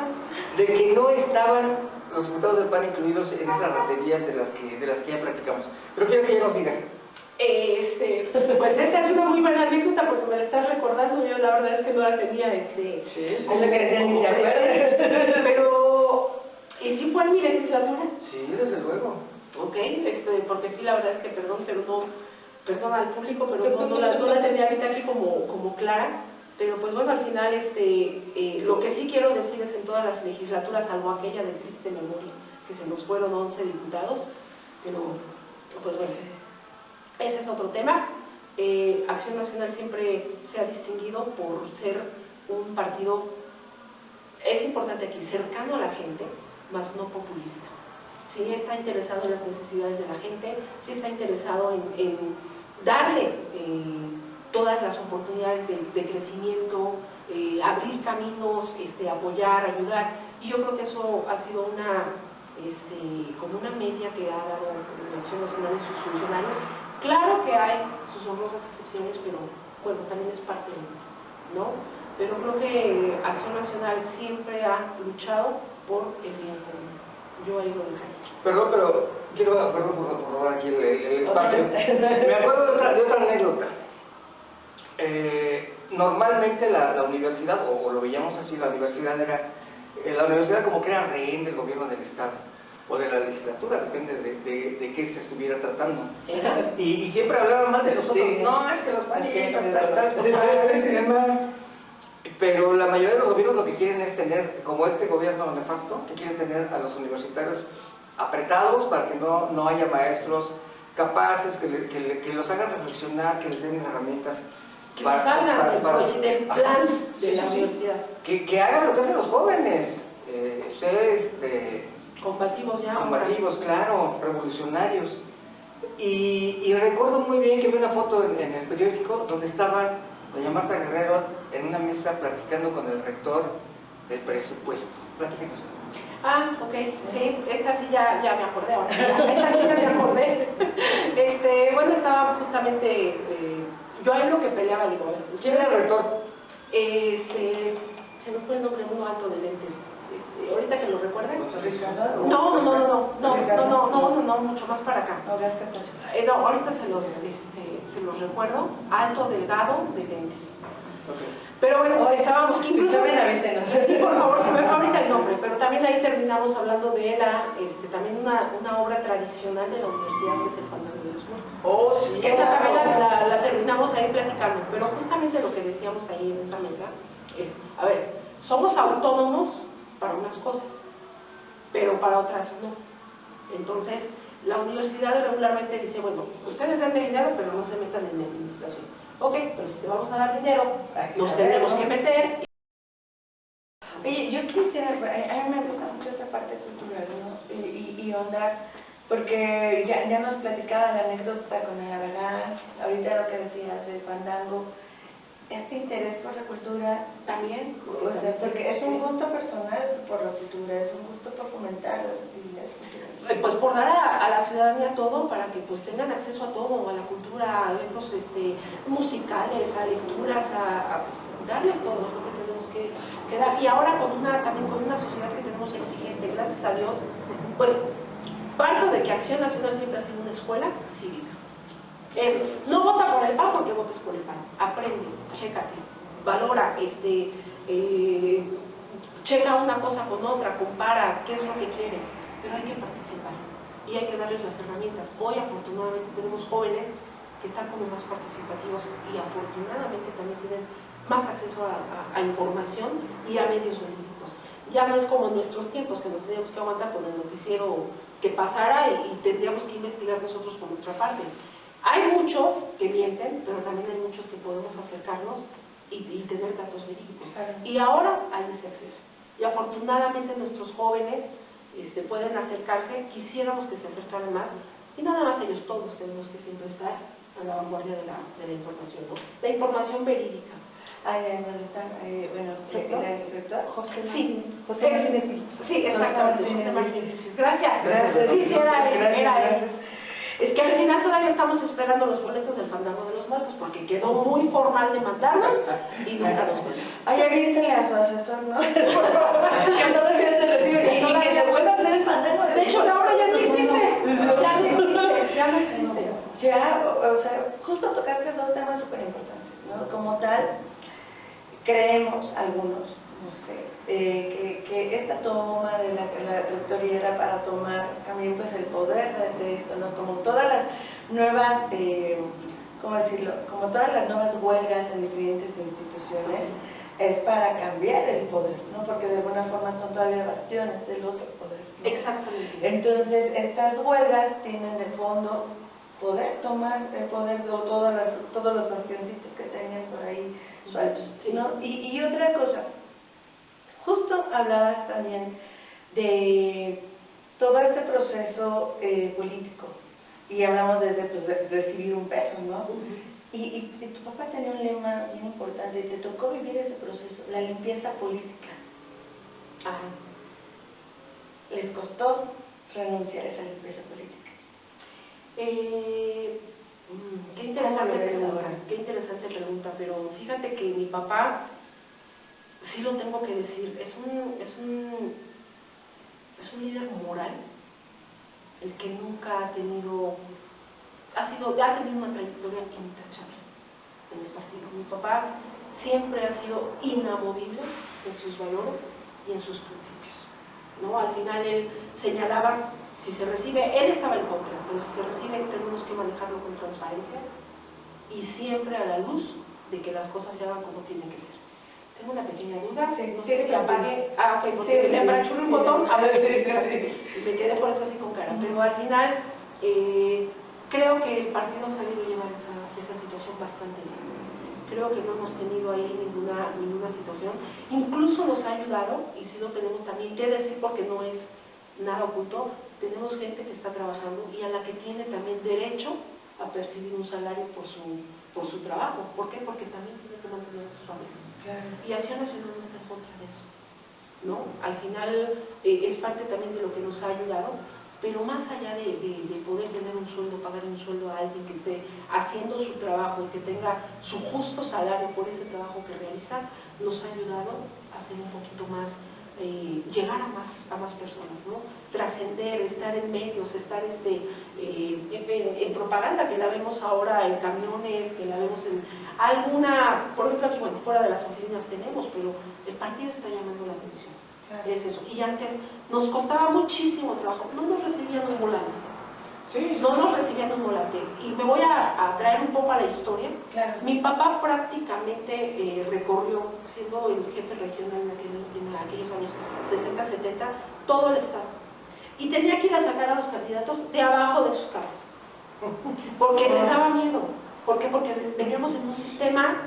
de que no estaban los diputados del PAN incluidos en esas raterías de las que ya practicamos. Pero quiero que ella nos diga. Pues esta es una muy buena anécdota porque me la estás recordando. Yo la verdad es que no la tenía, como que decía ni te acuerdas. Pero, ¿y si fue en mi legislatura? Sí, desde luego. Ok, porque sí, la verdad es que perdón al público, pero no la tenía ahorita aquí como clara. Pero pues bueno, al final lo que sí quiero decir es en todas las legislaturas, salvo aquella de triste memoria, que se nos fueron 11 diputados, pero pues bueno, ese es otro tema. Acción Nacional siempre se ha distinguido por ser un partido, es importante aquí, cercano a la gente, más no populista. Sí está interesado en las necesidades de la gente, sí está interesado en darle todas las oportunidades de crecimiento, abrir caminos, apoyar, ayudar, y yo creo que eso ha sido como una media que ha dado la Acción Nacional en sus funcionarios. Claro que hay sus honrosas excepciones, pero bueno, también es parte de eso, ¿no? Pero creo que Acción Nacional siempre ha luchado por el bien común. Yo ahí lo dejaría. Perdón, pero quiero por robar aquí el espacio. Me acuerdo de otra anécdota. Normalmente la universidad, o lo veíamos así, la universidad como que era rehén del gobierno del Estado o de la legislatura, depende de qué se estuviera tratando. Y siempre hablaban mal de nosotros. No, es que los panistas, tal. Pero la mayoría de los gobiernos lo que quieren es tener, como este gobierno nefasto, que quieren tener a los universitarios apretados para que no haya maestros capaces, que los hagan reflexionar, que les den herramientas. Que nos hagan del plan de la universidad. Que hagan lo que hacen los jóvenes. Ser combativos, claro, revolucionarios. Y recuerdo muy bien que vi una foto en el periódico donde estaba doña Marta Guerrero en una mesa platicando con el rector del presupuesto. Platíquenos. Ah, ok, sí, esta sí ya me acordé ahora. Esta sí ya me acordé. Bueno, estaba justamente, yo ahí lo que peleaba, digo, a ver, ¿quién era el rector? Se me fue el nombre, uno alto de lentes. Ahorita que lo recuerden. No, mucho más para acá. No, ahorita se los recuerdo. Alto, delgado, de lentes. Pero bueno, estábamos incluso... Sí, por favor, se me fue ahorita el nombre, pero también ahí terminamos hablando de también una obra tradicional de la universidad, que es el Fandango de los Muertos. Oh, sí. Esa también la terminamos ahí platicando, pero justamente lo que decíamos ahí en esta mesa es, a ver, somos autónomos para unas cosas, pero para otras no. Entonces, la universidad regularmente dice, bueno, ustedes denme dinero, pero no se metan en la administración. Ok, pero si te vamos a dar dinero, nos tenemos que meter. Oye, yo quisiera, a mí me gusta mucho esa parte cultural, ¿no? Y ahondar, porque ya nos platicaba la anécdota con el Averán, ahorita lo que decías del fandango, este interés por la cultura también, o sea, porque es un gusto personal por la cultura, es un gusto por fomentar las actividades culturales. Pues por dar a la ciudadanía todo para que pues tengan acceso a todo, a la cultura, a eventos musicales, a lecturas, a darles todo lo que tenemos que dar. Y ahora también con una sociedad que tenemos exigente, gracias a Dios, pues parto de que Acción Nacional siempre ha sido una escuela cívica. No vota por el PAN porque votes por el PAN, aprende, chécate, valora, checa una cosa con otra, compara qué es lo que quieren, pero hay que participar y hay que darles las herramientas. Hoy afortunadamente tenemos jóvenes que están como más participativos y afortunadamente también tienen más acceso a información y a medios científicos. Ya no es como en nuestros tiempos que nos teníamos que aguantar con el noticiero que pasara y tendríamos que investigar nosotros por nuestra parte. Hay muchos que mienten, pero también hay muchos que podemos acercarnos y tener datos verídicos. Claro. Y ahora hay ese acceso. Y afortunadamente nuestros jóvenes pueden acercarse, quisiéramos que se acercaran más, y nada más ellos, todos tenemos que siempre estar a la vanguardia de la información, ¿no? La información verídica. Bueno, el rector José sí, Martínez. José Martínez. Sí, exactamente, José Martínez. Gracias. Gracias. Sí, era él, Gracias. era él. Es que al final todavía estamos esperando los boletos del Fandango de los Muertos, porque quedó muy formal de mandarnos y nunca los tenemos. Ay, avísenle a su asesor, ¿no? Que todavía se recibe y que se vuelva a hacer el fandango. De hecho, ahora ya no existe. Ya no existe, ya no existe. Ya, o sea, justo tocaste dos temas súper importantes, ¿no? Como tal, creemos algunos, no sé, que esta toma de la rectoría era para tomar también pues el poder de esto, ¿no? Como todas las nuevas, ¿cómo decirlo? Como todas las nuevas huelgas en diferentes instituciones, es para cambiar el poder, ¿no? Porque de alguna forma son todavía bastiones del otro poder, ¿no? Exactamente. Entonces, estas huelgas tienen de fondo poder tomar el poder de todos los bastioncitos que tenían por ahí sueltos, ¿no? Y otra cosa, justo hablabas también de todo este proceso político, y hablamos desde pues, de recibir un peso, ¿no? Y tu papá tenía un lema bien importante, y te tocó vivir ese proceso, la limpieza política. Ajá. ¿Les costó renunciar a esa limpieza política? Qué interesante pregunta, pero fíjate que mi papá, sí lo tengo que decir, es un líder moral, el que nunca ha tenido una trayectoria intachable en el partido. Mi papá siempre ha sido inamovible en sus valores y en sus principios, ¿no? Al final él señalaba, si se recibe, él estaba en contra, pero si se recibe tenemos que manejarlo con transparencia y siempre a la luz de que las cosas se hagan como tienen que ser. Tengo una pequeña duda, no sé si apague, ok, porque le apachurré un botón, a ver, me quedé por eso así con cara, pero al final creo que el partido ha sabido llevar esa situación bastante bien. Creo que no hemos tenido ahí ninguna situación, incluso nos ha ayudado, y sí lo tenemos también que decir porque no es nada oculto, tenemos gente que está trabajando y a la que tiene también derecho a percibir un salario por su trabajo. ¿Por qué? Porque también tiene que mantener a sus familias. Claro. Y Acción Nacional no está en contra de eso, ¿no? Al final es parte también de lo que nos ha ayudado, pero más allá de poder tener un sueldo, pagar un sueldo a alguien que esté haciendo su trabajo y que tenga su justo salario por ese trabajo que realiza, nos ha ayudado a ser un poquito más, llegar a más personas, ¿no? Trascender, estar en medios, estar en propaganda, que la vemos ahora en camiones, que la vemos en alguna, por ejemplo, aquí, bueno, fuera de las oficinas tenemos, pero el partido está llamando la atención. Claro. Es eso. Y antes nos costaba muchísimo trabajo, no nos recibían un volante. Sí. No nos recibían un volante. Y me voy a traer un poco a la historia. Claro. Mi papá prácticamente recorrió, siendo el jefe regional en aquellos años 60-70, todo el estado. Y tenía que ir a sacar a los candidatos de abajo de sus casas. Porque les daba miedo. ¿Por qué? Porque veníamos en un sistema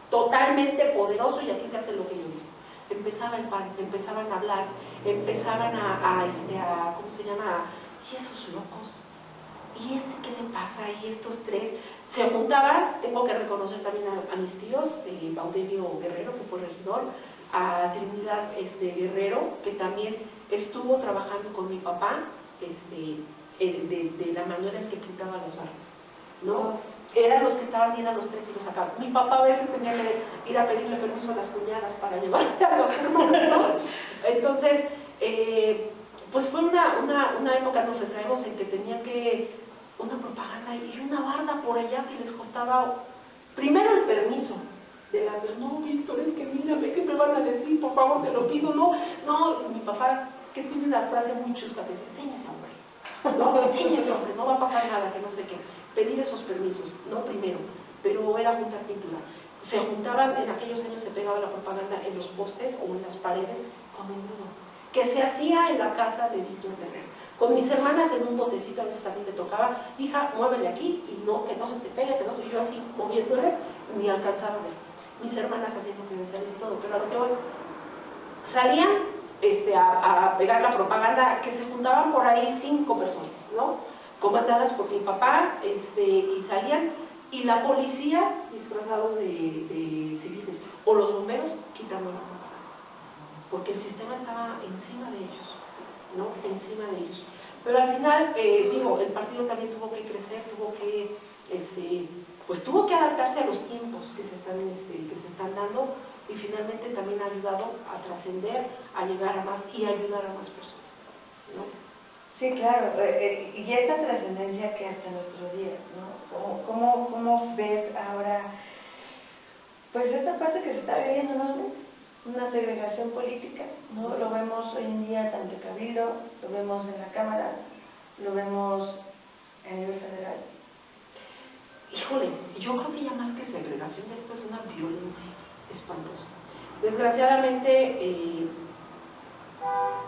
totalmente poderoso y aquí se hace lo que yo digo. Empezaba el PAN, empezaban a hablar, empezaban ¿cómo se llama? ¿Y esos locos? ¿Y qué le pasa? ¿Y estos tres? Se juntaban, tengo que reconocer también a mis tíos, Baudemio Guerrero, que fue regidor, a Trinidad Guerrero, que también estuvo trabajando con mi papá, de la manera en que pintaba los barrios, ¿no? Eran los que estaban bien a los tres y los sacaban. Mi papá a veces tenía que ir a pedirle permiso a las cuñadas para llevarse a los hermanos, ¿no? Entonces, pues fue una época, nos retraemos, en que tenían que una propaganda y una barda por allá que les costaba primero el permiso de la no, Víctor, es que mírame, ¿qué me van a decir? Por favor, te lo pido, no, mi papá, que tiene una frase muy chusca, que dice, enséñese, hombre, no, enséñese, hombre, no va a pasar nada, que no sé qué, pedir esos permisos, no primero, pero era juntar pintura. Se juntaban, en aquellos años se pegaba la propaganda en los postes o en las paredes con el nudo, que se hacía en la casa de Víctor Guerrero. Con mis hermanas en un botecito, a veces también me tocaba, hija, muévele aquí, y no, que no se te pegue, que no, y yo así moviéndole, ni alcanzaba a ver. mis hermanas haciendo credenciales y todo, pero a lo que voy, salían a pegar la propaganda, que se juntaban por ahí 5 personas, ¿no? Comandadas por mi papá, y salían, y la policía disfrazados de civiles, o los bomberos quitando la propaganda, porque el sistema estaba encima de ellos, ¿no? Encima de ellos. Pero al final, digo, el partido también tuvo que crecer, tuvo que adaptarse a los tiempos que se están dando, y finalmente también ha ayudado a trascender, a llegar a más y ayudar a más personas, ¿no? Sí, claro, y esta trascendencia que hasta nuestros días, ¿no? ¿Cómo ves ahora, pues esta parte que se está viviendo, ¿no? Una segregación política, ¿no? Lo vemos hoy en día tanto en Cabildo, lo vemos en la Cámara, lo vemos a nivel federal. Híjole, yo creo que ya más que segregación, esto es una violencia espantosa. Desgraciadamente,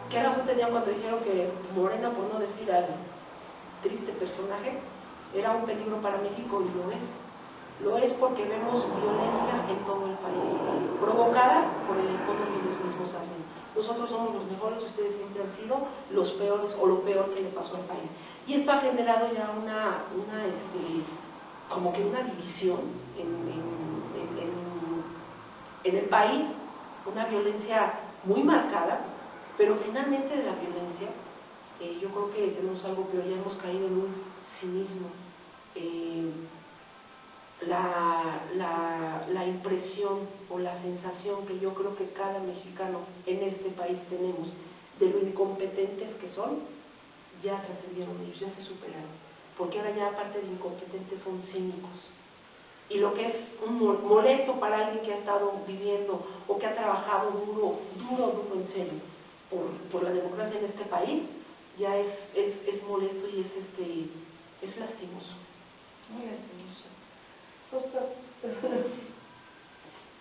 ¿qué razón tenían cuando dijeron que Morena, por no decir al triste personaje, era un peligro para México? Y lo es. Lo es porque vemos violencia en todo el país, provocada por el entorno que ellos mismos hacen. Nosotros somos los mejores, ustedes siempre han sido los peores o lo peor que le pasó al país. Y esto ha generado ya como que una división en el país, una violencia muy marcada, pero finalmente de la violencia, yo creo que tenemos algo peor, ya hemos caído en un cinismo. La impresión o la sensación que yo creo que cada mexicano en este país tenemos de lo incompetentes que son, ya trascendieron ellos, ya se superaron, porque ahora ya aparte de incompetentes son cínicos. Y lo que es un molesto para alguien que ha estado viviendo o que ha trabajado duro en serio por la democracia en este país, ya es molesto y es lastimoso, muy lastimoso.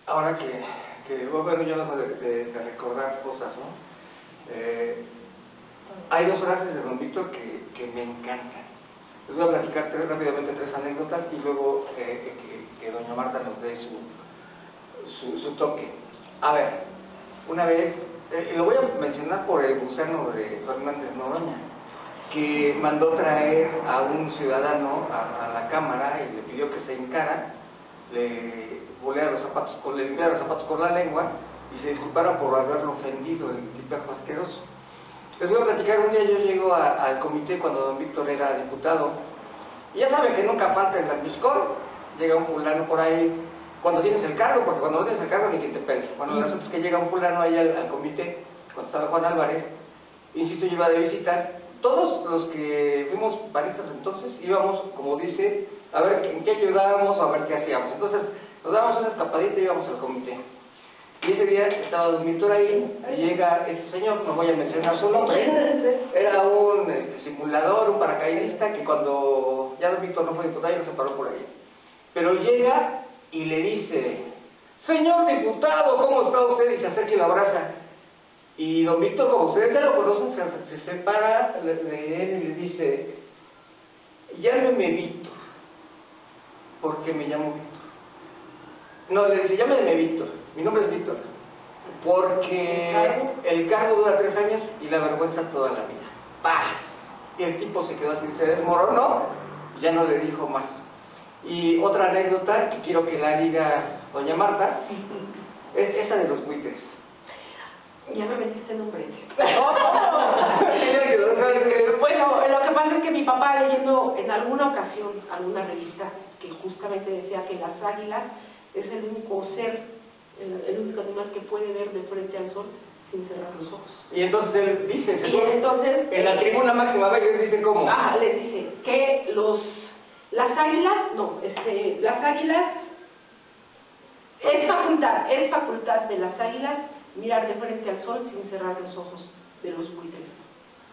Ahora que bueno, yo no sé de recordar cosas, ¿no? Hay 2 frases de don Víctor que me encantan. Les voy a platicar rápidamente 3 anécdotas y luego que doña Marta nos dé su toque. A ver, una vez, lo voy a mencionar por el gusano de Fernández Noroña, que mandó traer a un ciudadano a la Cámara y le pidió que se encara, le limpiara los zapatos con la lengua y se disculpara por haberlo ofendido, el tipajo asqueroso. Les voy a platicar, un día yo llego al comité cuando don Víctor era diputado, y ya saben que nunca falta el Atliscor, llega un fulano por ahí, cuando tienes el cargo, porque cuando no tienes el cargo ni quien te pele. Bueno, el asunto es que llega un fulano ahí al comité, cuando estaba Juan Álvarez, insisto, yo iba de visita, todos los que fuimos panistas entonces íbamos, como dice, a ver en qué ayudábamos o a ver qué hacíamos. Entonces nos dábamos una escapadita y íbamos al comité. Y ese día estaba don Víctor ahí, y llega ese señor, no voy a mencionar su nombre, era un simulador, un paracaidista, que cuando ya don Víctor no fue diputado, ya no se paró por ahí. Pero llega y le dice: señor diputado, ¿cómo está usted? Y se acerca y lo abraza. Y don Víctor, como ustedes ya lo conocen, se separa de él y le dice: llámeme Víctor, porque me llamo Víctor. No, le dice: llámeme Víctor, mi nombre es Víctor, porque el cargo dura 3 años y la vergüenza toda la vida. ¡Pah! Y el tipo se quedó así, se desmoronó, y ya no le dijo más. Y otra anécdota que quiero que la diga doña Marta, es esa de los buitres. Ya me metiste en un brete. Bueno, lo que pasa es que mi papá, leyendo en alguna ocasión alguna revista que justamente decía que las águilas es el único ser, el único animal que puede ver de frente al sol sin cerrar los ojos. Y entonces él dice, en la tribuna tribuna máxima, les dice cómo. Les dice que las águilas es facultad de las águilas mirar de frente al sol sin cerrar los ojos de los buitres.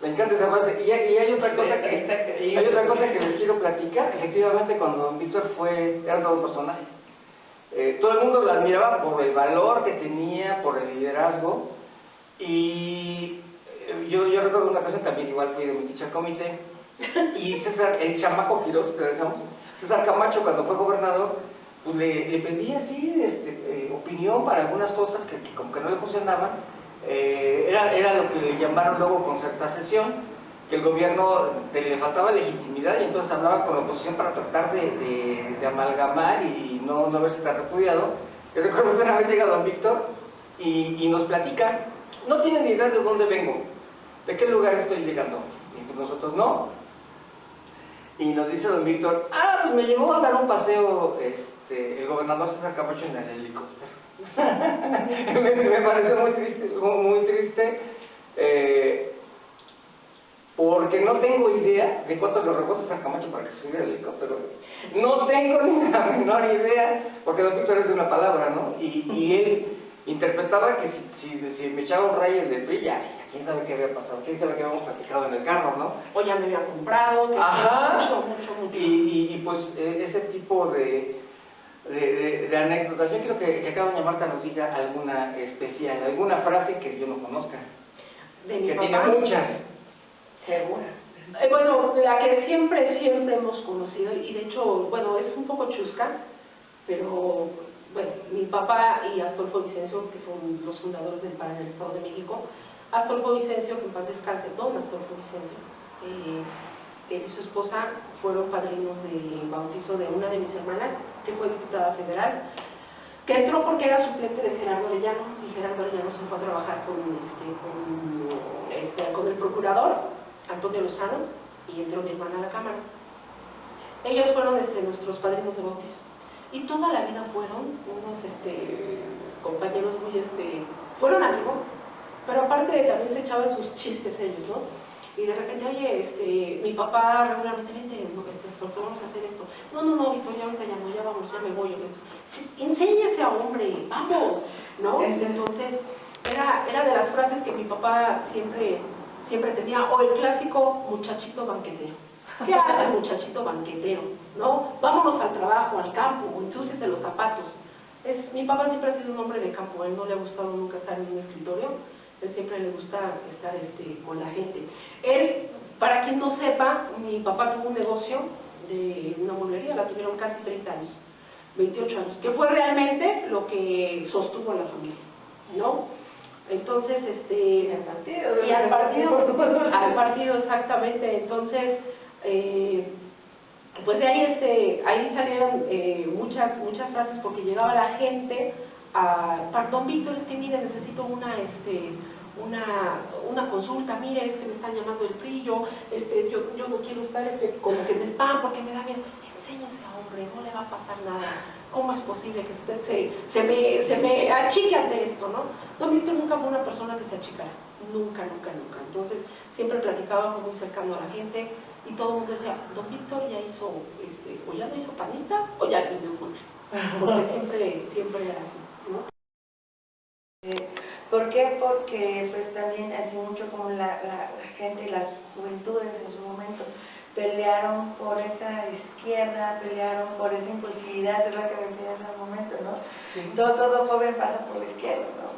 Me encanta esa frase. Y hay otra cosa que les quiero platicar. Efectivamente, cuando don Víctor era todo un personaje. Todo el mundo lo admiraba por el valor que tenía, por el liderazgo. Y yo recuerdo una cosa, también igual fui de Metiche al comité. Y César, el chamaco Quirós, que decíamos, César Camacho, cuando fue gobernador, pues le pedí así opinión para algunas cosas que como que no le funcionaban. Era lo que le llamaron luego concertación, que el gobierno le faltaba legitimidad y entonces hablaba con la oposición para tratar de amalgamar y no verse tan repudiado. Yo recuerdo que una vez llega don Víctor y nos platica, no tienen ni idea de dónde vengo, de qué lugar estoy llegando, y pues nosotros no. Y nos dice don Víctor, pues me llevó a dar un paseo el gobernador César Camacho en el helicóptero. me pareció muy triste, porque no tengo idea de cuánto le robó César Camacho para que se subiera el helicóptero. No tengo ni la menor idea, porque don Víctor es de una palabra, ¿no? Y él interpretaba que si me echaba un rayo de PRI, ya quién sabe qué había pasado, quién sabe qué habíamos platicado en el carro, ¿no? O ya me había comprado, que mucho. Y pues ese tipo de anécdotas. Yo quiero que acá doña Marta nos diga alguna especial, alguna frase que yo no conozca. De mi que papá. Tiene muchas. Segura. Bueno, la que siempre hemos conocido, y de hecho, bueno, es un poco chusca, pero bueno, mi papá y Astolfo Vicencio, que son los fundadores del PAN en el Estado de México, Astolfo Vicencio, que en paz descanse, don Astolfo Vicencio, él y su esposa fueron padrinos de bautizo de una de mis hermanas, que fue diputada federal, que entró porque era suplente de Gerardo Arellano, y Gerardo Arellano se fue a trabajar con el procurador Antonio Lozano, y entró mi hermana a la Cámara. Ellos fueron nuestros padrinos de bautizo, y toda la vida fueron unos compañeros muy, fueron amigos, pero aparte también se echaban sus chistes ellos, ¿no? Y de repente, oye, mi papá regularmente, ¿por qué vamos a hacer esto? No, Víctor, ya ahorita ya vamos, ya me voy. Enséñase a hombre, vamos, ¿no? Entonces, era de las frases que mi papá siempre tenía, o el clásico muchachito banquetero. ¿Qué hace el muchachito banquetero? ¿No? Vámonos al trabajo, al campo, enchúcese los zapatos. Mi papá siempre ha sido un hombre de campo, a él no le ha gustado nunca estar en un escritorio, él siempre le gusta estar con la gente. Él, para quien no sepa, mi papá tuvo un negocio de una mueblería, la tuvieron casi 30 años, 28 años, que fue realmente lo que sostuvo a la familia, ¿no? Entonces, al partido exactamente. Entonces, pues de ahí salieron muchas frases, porque llegaba la gente don Víctor, es que mire, necesito una consulta, mire, es que me están llamando el PRI, yo no quiero estar como que en el PAN porque me da miedo. Enséñese a hombre, no le va a pasar nada. ¿Cómo es posible que usted se me achique ante esto, no? Don Víctor nunca fue una persona que se achicara, nunca. Entonces, siempre platicaba muy cercano a la gente, y todo el mundo decía, don Víctor ya hizo, o ya no hizo panista, o ya vivió mucho, porque siempre era así, ¿no? ¿Por qué? Porque pues también así mucho como la gente, las juventudes en su momento pelearon por esa izquierda, pelearon por esa impulsividad, es lo que decías hace un momento, ¿no? Sí. Todo joven pasa por la izquierda, ¿no?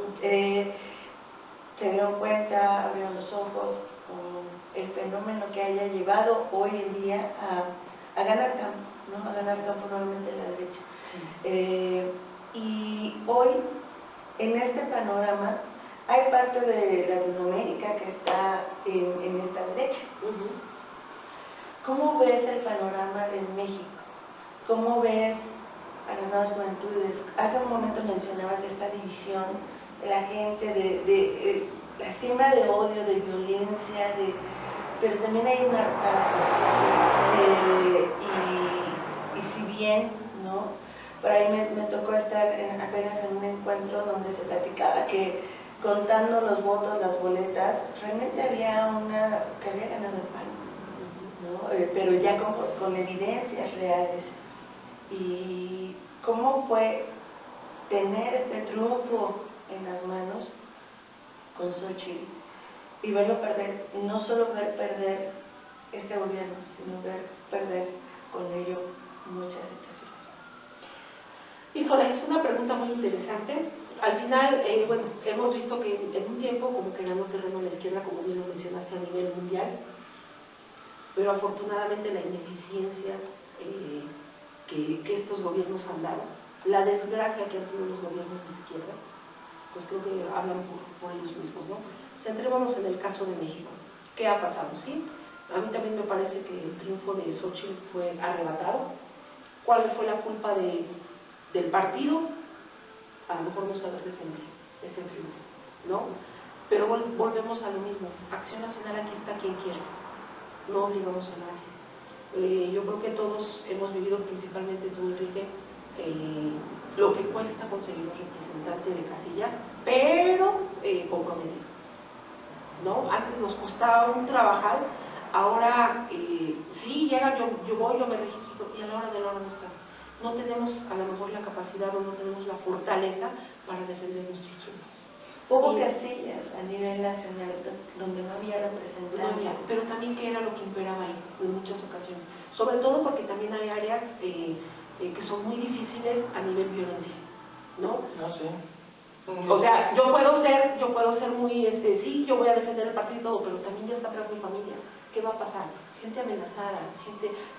Se dieron cuenta, abrieron los ojos con el fenómeno que haya llevado hoy en día a ganar campo, ¿no? A ganar campo nuevamente en la derecha. Y hoy, en este panorama, hay parte de Latinoamérica que está en esta derecha. ¿Cómo ves el panorama en México? ¿Cómo ves a las nuevas juventudes? Hace un momento mencionabas esta división de la gente, de la siembra de odio, de violencia, pero también hay una y si bien, ¿no? Por ahí me tocó estar apenas en un encuentro donde se platicaba que contando los votos, las boletas, realmente había que había ganado el PAN, ¿no? Pero ya con evidencias reales. Y cómo fue tener este triunfo en las manos con Xochitl y verlo perder, y no solo ver perder este gobierno, sino ver perder con ello muchas situaciones. Híjole, es una pregunta muy interesante. Al final, bueno, hemos visto que en un tiempo como que ganó terreno a la izquierda, como bien lo mencionaste, a nivel mundial, pero afortunadamente la ineficiencia que estos gobiernos han dado, la desgracia que han tenido los gobiernos de izquierda, pues creo que hablan por ellos mismos, ¿no? Centrémonos en el caso de México. ¿Qué ha pasado? ¿Sí? A mí también me parece que el triunfo de Xochitl fue arrebatado. ¿Cuál fue la culpa del partido? A lo mejor no saber defender ese triunfo, ¿no? Pero volvemos a lo mismo. Acción Nacional, aquí está quien quiere. No obligamos a nadie. Yo creo que todos hemos vivido, principalmente tú, Enrique, lo que cuesta conseguir un representante de casilla, pero comprometido, ¿no? Antes nos costaba un trabajar, ahora sí llega, yo voy, yo me registro y a la hora de la hora no está. No tenemos a lo mejor la capacidad o no tenemos la fortaleza para defender nuestros sueños. Hubo casillas a nivel nacional donde no había representantes. Pero también qué era lo que imperaba ahí en muchas ocasiones, sobre todo porque también hay áreas que son muy difíciles a nivel violencia, ¿no? No sé. O sea, yo puedo ser muy, sí, yo voy a defender el partido y todo, pero también ya está atrás mi familia. ¿Qué va a pasar? Gente amenazada,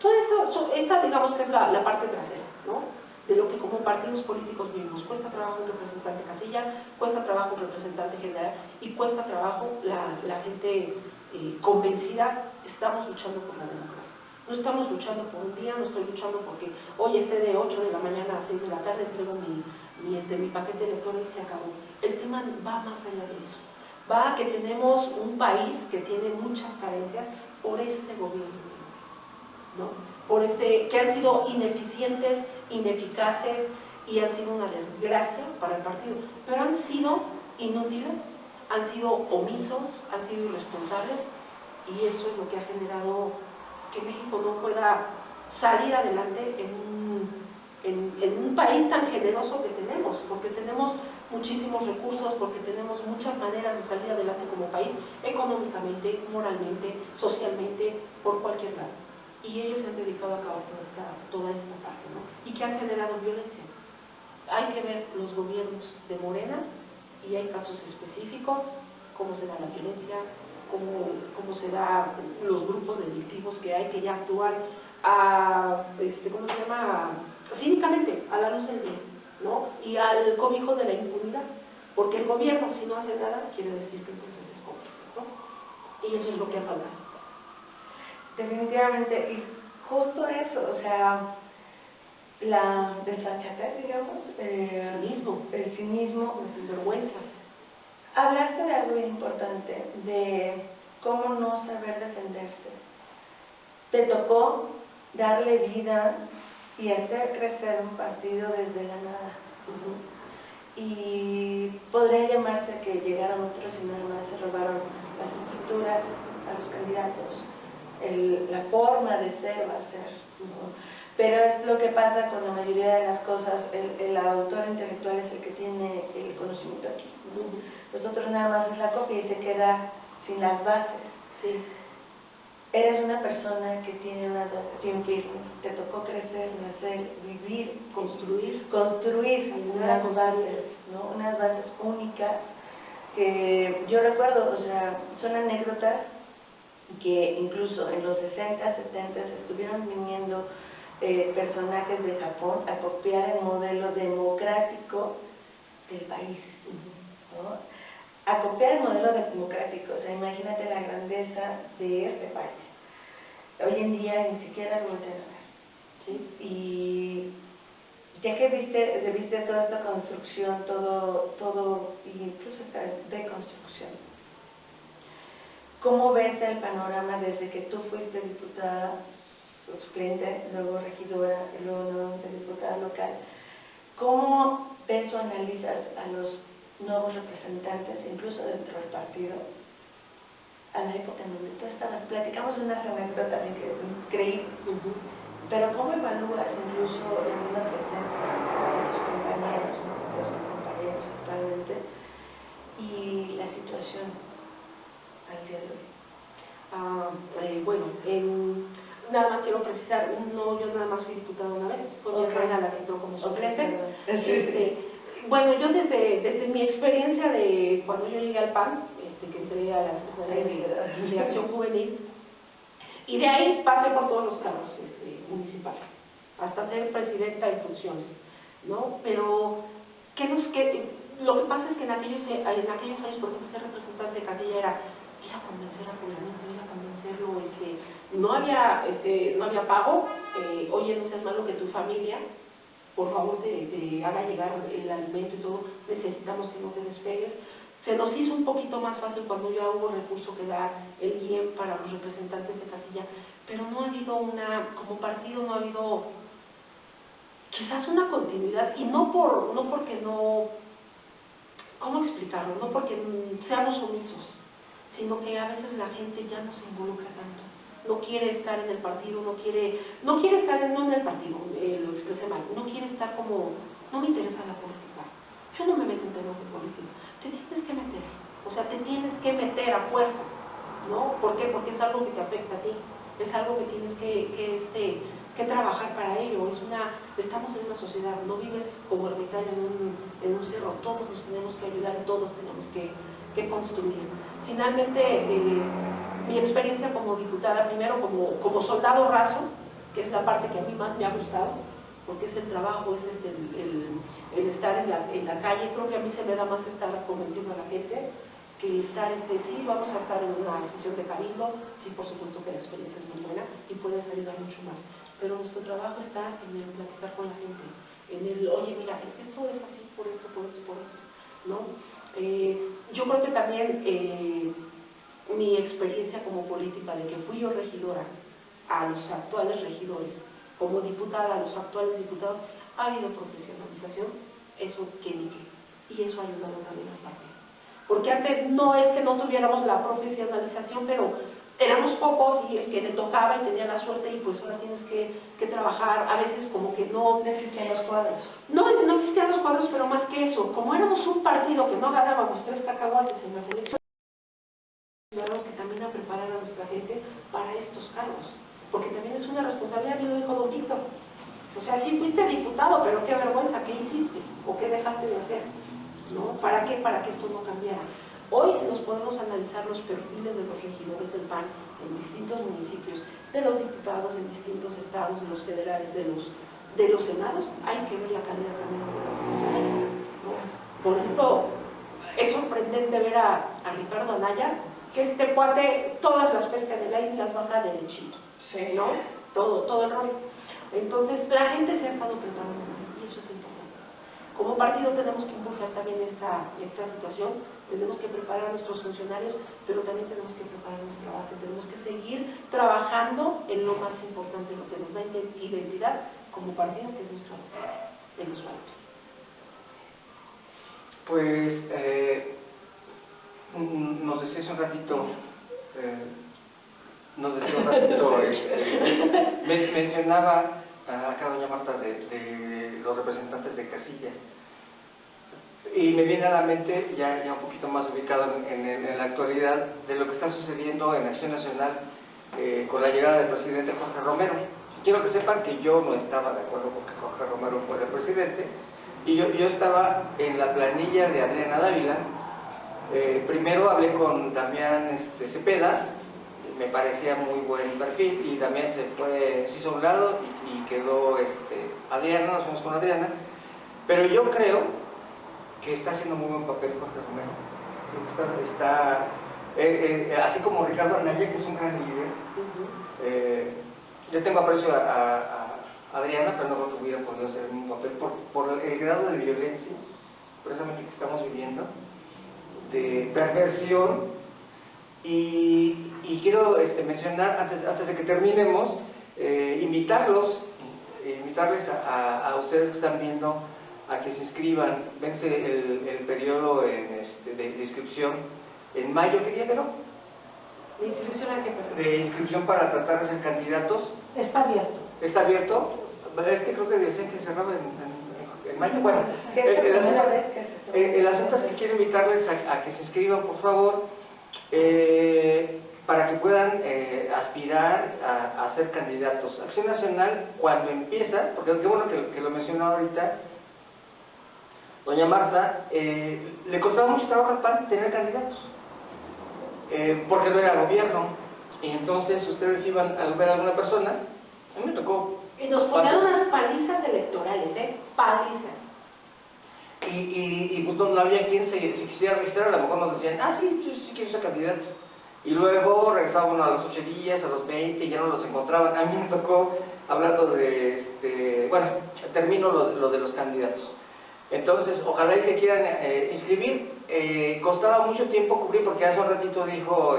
todo eso, esta digamos que es la parte trasera, ¿no? De lo que como partidos políticos vivimos. Cuesta trabajo un representante casilla, cuesta trabajo un representante general y cuesta trabajo la gente convencida. Estamos luchando por la democracia. No estamos luchando por un día, no estoy luchando porque hoy esté de 8 de la mañana a 6 de la tarde, entrego mi paquete electoral y se acabó. El tema va más allá de eso. Va a que tenemos un país que tiene muchas carencias por este gobierno, ¿no? Que han sido ineficientes, ineficaces y han sido una desgracia para el partido, pero han sido inútiles, han sido omisos, han sido irresponsables y eso es lo que ha generado que México no pueda salir adelante en un país tan generoso que tenemos, porque tenemos muchísimos recursos, porque tenemos muchas maneras de salir adelante como país, económicamente, moralmente, socialmente, por cualquier lado. Y ellos se han dedicado a acabar toda esta parte, ¿no? Y que han generado violencia. Hay que ver los gobiernos de Morena y hay casos específicos, cómo se da la violencia, cómo se da los grupos delictivos que hay que ya actuar ¿cómo se llama? Cínicamente, a la luz del día, ¿no? Y al cobijo de la impunidad, porque el gobierno si no hace nada quiere decir que entonces es cómplice, ¿no? Y eso es lo que ha faltado. Definitivamente, y justo eso, o sea, la desfachatez, digamos, el cinismo, la sinvergüenza. Hablaste de algo importante, de cómo no saber defenderse. Te tocó darle vida y hacer crecer un partido desde la nada. Y podría llamarse que llegaron otros y nada más se robaron las estructuras a los candidatos, la forma de ser va a ser, ¿no? Pero es lo que pasa con la mayoría de las cosas, el autor intelectual es el que tiene el conocimiento aquí. Nosotros nada más es la copia y se queda sin las bases. Sí. Eres una persona que tiene unas bases bien firmes, te tocó crecer, nacer, vivir, construir unas bases, ¿no? Unas bases únicas que yo recuerdo, o sea, son anécdotas que incluso en los 60, 70 estuvieron viniendo personajes de Japón a copiar el modelo democrático del país, ¿no? A copiar el modelo democrático, o sea, imagínate la grandeza de este país. Hoy en día ni siquiera lo voltean a ver, ¿sí? Y ya que viste toda esta construcción, todo, incluso esta deconstrucción, ¿cómo ves el panorama desde que tú fuiste diputada suplente, luego regidora, y luego nuevamente diputada local? ¿Cómo ves o analizas a los nuevos representantes, incluso dentro del partido, a la época en donde tú estabas? Platicamos unas anécdotas increíbles, pero ¿cómo evalúas incluso la misma presencia de tus compañeros, ¿no? De tus compañeros actualmente, y la situación al día de hoy? Bueno, nada más quiero precisar, yo nada más fui diputada una vez, fue mi hermana la que entró como suplente. Bueno, yo desde mi experiencia de cuando yo llegué al PAN, que entré a la Secretaría de Acción Juvenil, y de ahí pasé por todos los cargos municipales, hasta ser presidenta en funciones, ¿no? Pero, lo que pasa es que en aquellos años, por ejemplo, ser representante de casilla era ir a convencer a fulanito, ir a convencerlo, no había pago, oye, no seas malo que tu familia, por favor, te haga llegar el alimento y todo, necesitamos que no te despegues. Se nos hizo un poquito más fácil cuando ya hubo recurso que dar el guía para los representantes de casilla, pero no ha habido como partido no ha habido quizás una continuidad, y no porque no, ¿cómo explicarlo? No porque seamos omisos, sino que a veces la gente ya no se involucra tanto, no quiere estar en el partido, no quiere estar no en el partido, lo expresé mal, no quiere estar como, no me interesa la política, yo no me meto en temas de política, te tienes que meter, o sea, te tienes que meter a fuerza, ¿no? ¿Por qué? Porque es algo que te afecta a ti, es algo que tienes que trabajar para ello, estamos en una sociedad, no vives como ermitaño en un cerro, todos nos tenemos que ayudar, todos tenemos que construir. Finalmente, mi experiencia como diputada, primero como soldado raso, que es la parte que a mí más me ha gustado, porque es el trabajo, es el estar en la calle. Creo que a mí se me da más estar convenciendo a la gente que estar, sí, vamos a estar en una sesión de cabildo, sí, por supuesto que la experiencia es muy buena y puedes ayudar mucho más, pero nuestro trabajo está en el platicar con la gente, en el, oye, mira, esto es así, por esto, ¿no? Yo creo que también mi experiencia como política, de que fui yo regidora a los actuales regidores, como diputada a los actuales diputados, ha habido profesionalización, eso que ni qué, y eso ha ayudado también al partido. Porque antes no es que no tuviéramos la profesionalización, pero éramos pocos y el que le tocaba y tenía la suerte, y pues ahora tienes que trabajar, a veces como que no existían los cuadros. No existían los cuadros, pero más que eso, como éramos un partido que no ganábamos 3 cacahuates en las elecciones, ayudamos que también a preparar a nuestra gente para estos cargos, porque también es una responsabilidad, y lo dijo don Víctor. O sea, sí fuiste diputado, pero qué vergüenza, ¿qué hiciste? ¿O qué dejaste de hacer? ¿No? ¿Para qué? Para que esto no cambiara. Hoy nos podemos analizar los perfiles de los regidores del PAN en distintos municipios, de los diputados en distintos estados, de los federales, de los senados. Hay que ver la calidad también de los funcionarios, ¿no? Por ejemplo, es sorprendente ver a Ricardo Anaya, que este cuate todas las pescas del aire las baja derechito, ¿no? Todo el rollo. Entonces, la gente se ha estado preparando, y eso es importante. Como partido tenemos que impulsar también esta situación, tenemos que preparar a nuestros funcionarios, pero también tenemos que preparar nuestra base, tenemos que seguir trabajando en lo más importante, lo que nos da identidad como partido, que es nuestra base, en los valores. Pues, nos decía hace un ratito, mencionaba acá doña Marta de los representantes de casilla, y me viene a la mente, ya un poquito más ubicado en la actualidad, de lo que está sucediendo en Acción Nacional con la llegada del presidente Jorge Romero. Quiero que sepan que yo no estaba de acuerdo con que Jorge Romero fuera el presidente, y yo estaba en la planilla de Adriana Dávila. Primero hablé con Damián Cepeda, me parecía muy buen perfil, y Damián se hizo a un lado y quedó Adriana, nos fuimos con Adriana, pero yo creo que está haciendo muy buen papel Jorge Romero. Así como Ricardo Anaya, que es un gran líder. Yo tengo aprecio a Adriana, pero no creo que hubiera podido hacer el mismo papel por el grado de violencia precisamente que estamos viviendo, de perversión, y quiero mencionar, antes de que terminemos, invitarles a ustedes que están viendo a que se inscriban. Vence el periodo de inscripción en mayo. ¿Qué día, pero? ¿De inscripción a qué, perdón? De inscripción para tratar de ser candidatos. Está abierto. ¿Está abierto? Es que creo que decían que cerraba en mayo. Bueno, el asunto es que quiero invitarles a que se inscriban, por favor, para que puedan aspirar a ser candidatos. Acción Nacional, cuando empieza, porque qué bueno que lo mencionó ahorita doña Marta, le costaba mucho trabajo al PAN tener candidatos, porque no era gobierno, y entonces ustedes iban a ver a alguna persona. A mí me tocó Y nos ponían unas palizas electorales, palizas. Y pues no había quien se quisiera registrar, a lo mejor nos decían, sí quiero ser candidato. Y luego regresaban a los 8 días, a los 20, y ya no los encontraban. A mí me tocó, hablando de, bueno, termino lo de los candidatos. Entonces, ojalá y se quieran inscribir. Costaba mucho tiempo cubrir, porque hace un ratito dijo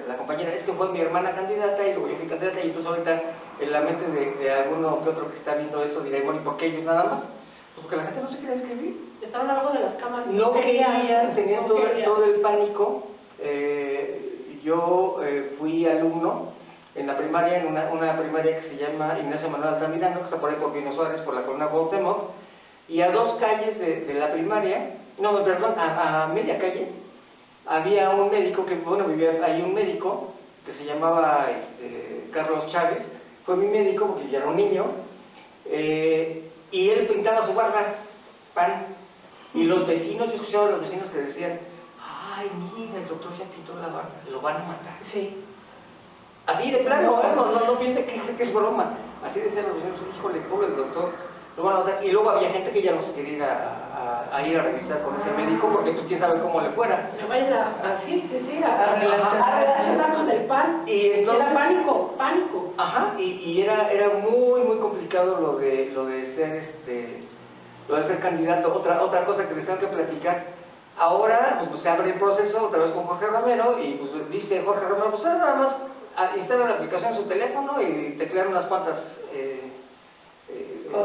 la compañera, es que fue mi hermana candidata y luego yo fui candidata, y entonces ahorita en la mente de alguno que otro que está viendo eso dirá, bueno, ¿y por qué ellos nada más? Pues porque la gente no se quería inscribir. Estaban abajo de las camas. No querían, tenían todo el pánico. Yo fui alumno en la primaria, en una primaria que se llama Ignacio Manuel Altamirano, que está por ahí por Pino Suárez, por la Colonia Cuauhtémoc, y a 2 calles de la primaria, no, perdón, a media calle, había un médico que, bueno, vivía ahí un médico que se llamaba Carlos Chávez. Fue mi médico porque yo era un niño, y él pintaba su barba, pan, y los vecinos, yo escuchaba a los vecinos que decían, ay, mira, el doctor ya pintó la barba, lo van a matar. Sí. Así de plano, no piense que es broma. Así decían los vecinos, híjole, pobre el doctor, lo van a matar. Y luego había gente que ya no se quería ir a ir a revisar con ese médico, porque pues quién sabe cómo le fuera. Se vayan a relacionar con el PAN. Y entonces, era pánico. Ajá, y era muy complicado lo de ser candidato. Otra cosa que les tengo que platicar. Ahora pues se abre el proceso otra vez con Jorge Romero, y pues dice Jorge Romero, pues nada más instala la aplicación en su teléfono y teclear unas cuantas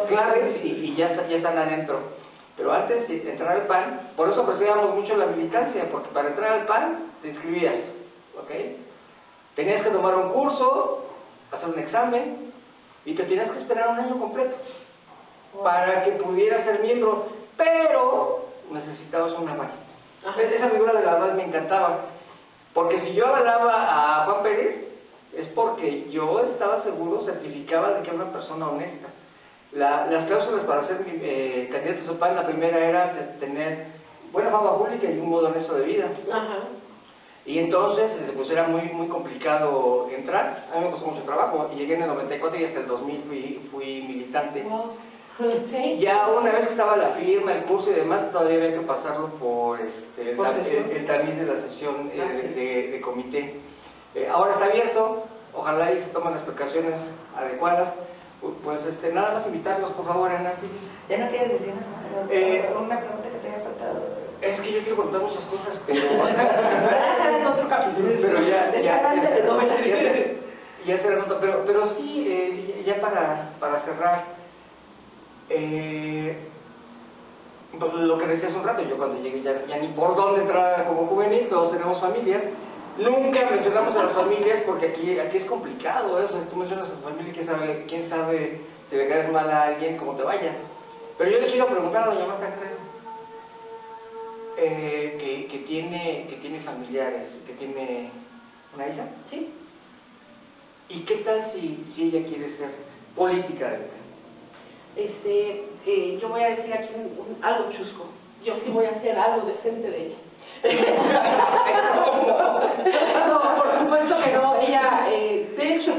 claves y ya están adentro. Pero antes de entrar al PAN, por eso apreciábamos mucho la militancia, porque para entrar al PAN te inscribías, ¿ok? Tenías que tomar un curso, hacer un examen, y te tenías que esperar un año completo para que pudieras ser miembro, pero necesitabas una máquina. Esa figura de la verdad me encantaba, porque si yo avalaba a Juan Pérez, es porque yo estaba seguro, certificaba de que era una persona honesta. Las cláusulas para ser candidatos a PAN, la primera era tener buena fama pública y un modo honesto de vida. Ajá. Y entonces, pues era muy complicado entrar. A mí me costó mucho trabajo, y llegué en el 94 y hasta el 2000 fui militante. Wow. Sí. Ya una vez que estaba la firma, el curso y demás, todavía había que pasarlo por el tamiz de la sesión de comité. Ahora está abierto, ojalá y se tomen las precauciones adecuadas. Pues nada más invitarlos, por favor, Ana. ¿Ya no quieres decir nada? Una pregunta que te haya faltado. Es que yo quiero contar muchas cosas, pero... en otro capítulo. Pero ya ya será nota. Pero sí, ya para cerrar, pues lo que decía hace un rato, yo cuando llegué ya ni por dónde entrar como juvenil, todos tenemos familias. Nunca mencionamos a las familias porque aquí es complicado eso. Tú mencionas a tu familia, quién sabe si le caes mal a alguien, cómo te vaya. Pero yo le quiero preguntar a doña Marta que tiene familiares, que tiene una hija. Sí. ¿Y qué tal si ella quiere ser política de vida? Yo voy a decir aquí algo chusco. Yo sí voy a hacer algo decente de ella. No, por supuesto que no. Ella, de hecho,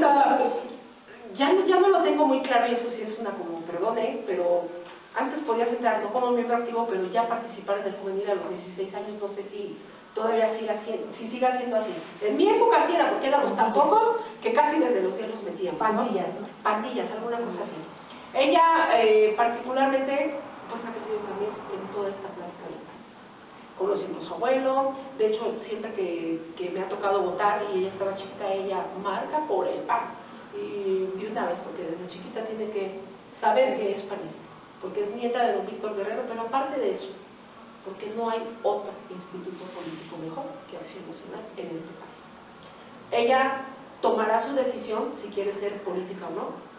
ya no lo tengo muy claro, y eso sí es una como perdone, pero antes podías entrar, no como miembro activo, pero ya participar en el juvenil a los 16 años, no sé si todavía siga siendo así. En mi época sí era, porque éramos tan pocos que casi desde los 10 los metían. Pandillas, ¿no? Pandillas, alguna cosa así. Ella, particularmente, pues ha crecido también en toda esta plática del PAN. Conociendo a su abuelo, de hecho, siempre que me ha tocado votar y ella estaba chiquita, ella marca por el PAN. Y una vez, porque desde chiquita tiene que saber que es panista, porque es nieta de don Víctor Guerrero, pero aparte de eso, porque no hay otro instituto político mejor que Acción Nacional en este país. Ella tomará su decisión si quiere ser política o no.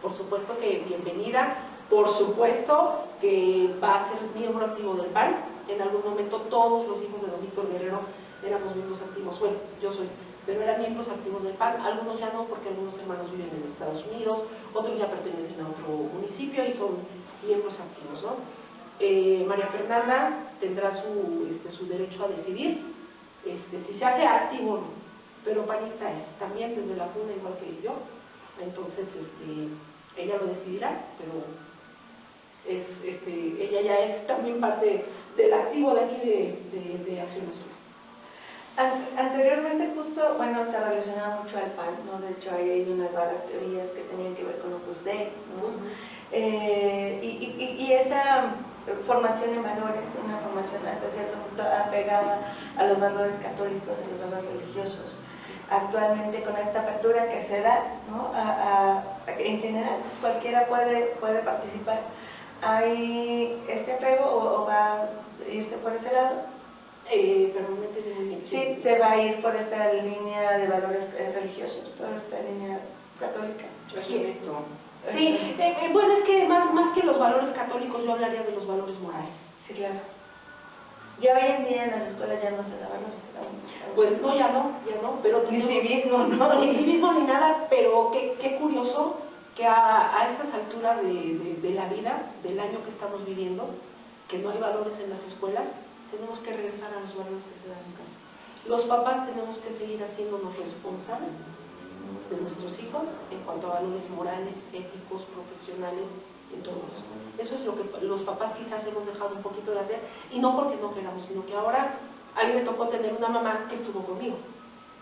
Por supuesto que bienvenida, por supuesto que va a ser miembro activo del PAN. En algún momento todos los hijos de don Víctor Guerrero éramos miembros activos, bueno, yo soy, pero eran miembros activos del PAN. Algunos ya no, porque algunos hermanos viven en Estados Unidos, otros ya pertenecen a otro municipio y son miembros activos, ¿no? María Fernanda tendrá su derecho a decidir si se hace activo o no, pero panista es, también desde la cuna igual que yo. Entonces, ella lo decidirá, pero ella ya es también parte del activo de aquí de Acción Nacional. Anteriormente justo, bueno, se relacionaba mucho al PAN, ¿no? De hecho, ahí hay unas varias teorías que tenían que ver con Opus Dei, ¿no? Y esa formación en valores, una formación hasta cierto punto apegada a los valores católicos, a los valores religiosos. Actualmente, con esta apertura que se da, ¿no? En general, cualquiera puede participar. ¿Hay este apego o va a irse por ese lado? Pero no entiendo muy bien. Sí, se va a ir por esta línea de valores religiosos, por esta línea católica. Sí, bueno, es que más que los valores católicos, yo hablaría de los valores morales. Sí, claro. Ya hoy en día en las escuelas ya no se da valores. Pues no, ya no, pero ni civismo, no, ni civismo ni nada, pero qué curioso que a estas alturas de la vida, del año que estamos viviendo, que no hay valores en las escuelas, tenemos que regresar a los valores que se dan en casa. Los papás tenemos que seguir haciéndonos responsables de nuestros hijos en cuanto a valores morales, éticos, profesionales, en todo eso. Eso es lo que los papás quizás hemos dejado un poquito de hacer, y no porque no queramos, sino que ahora a mí me tocó tener una mamá que estuvo conmigo.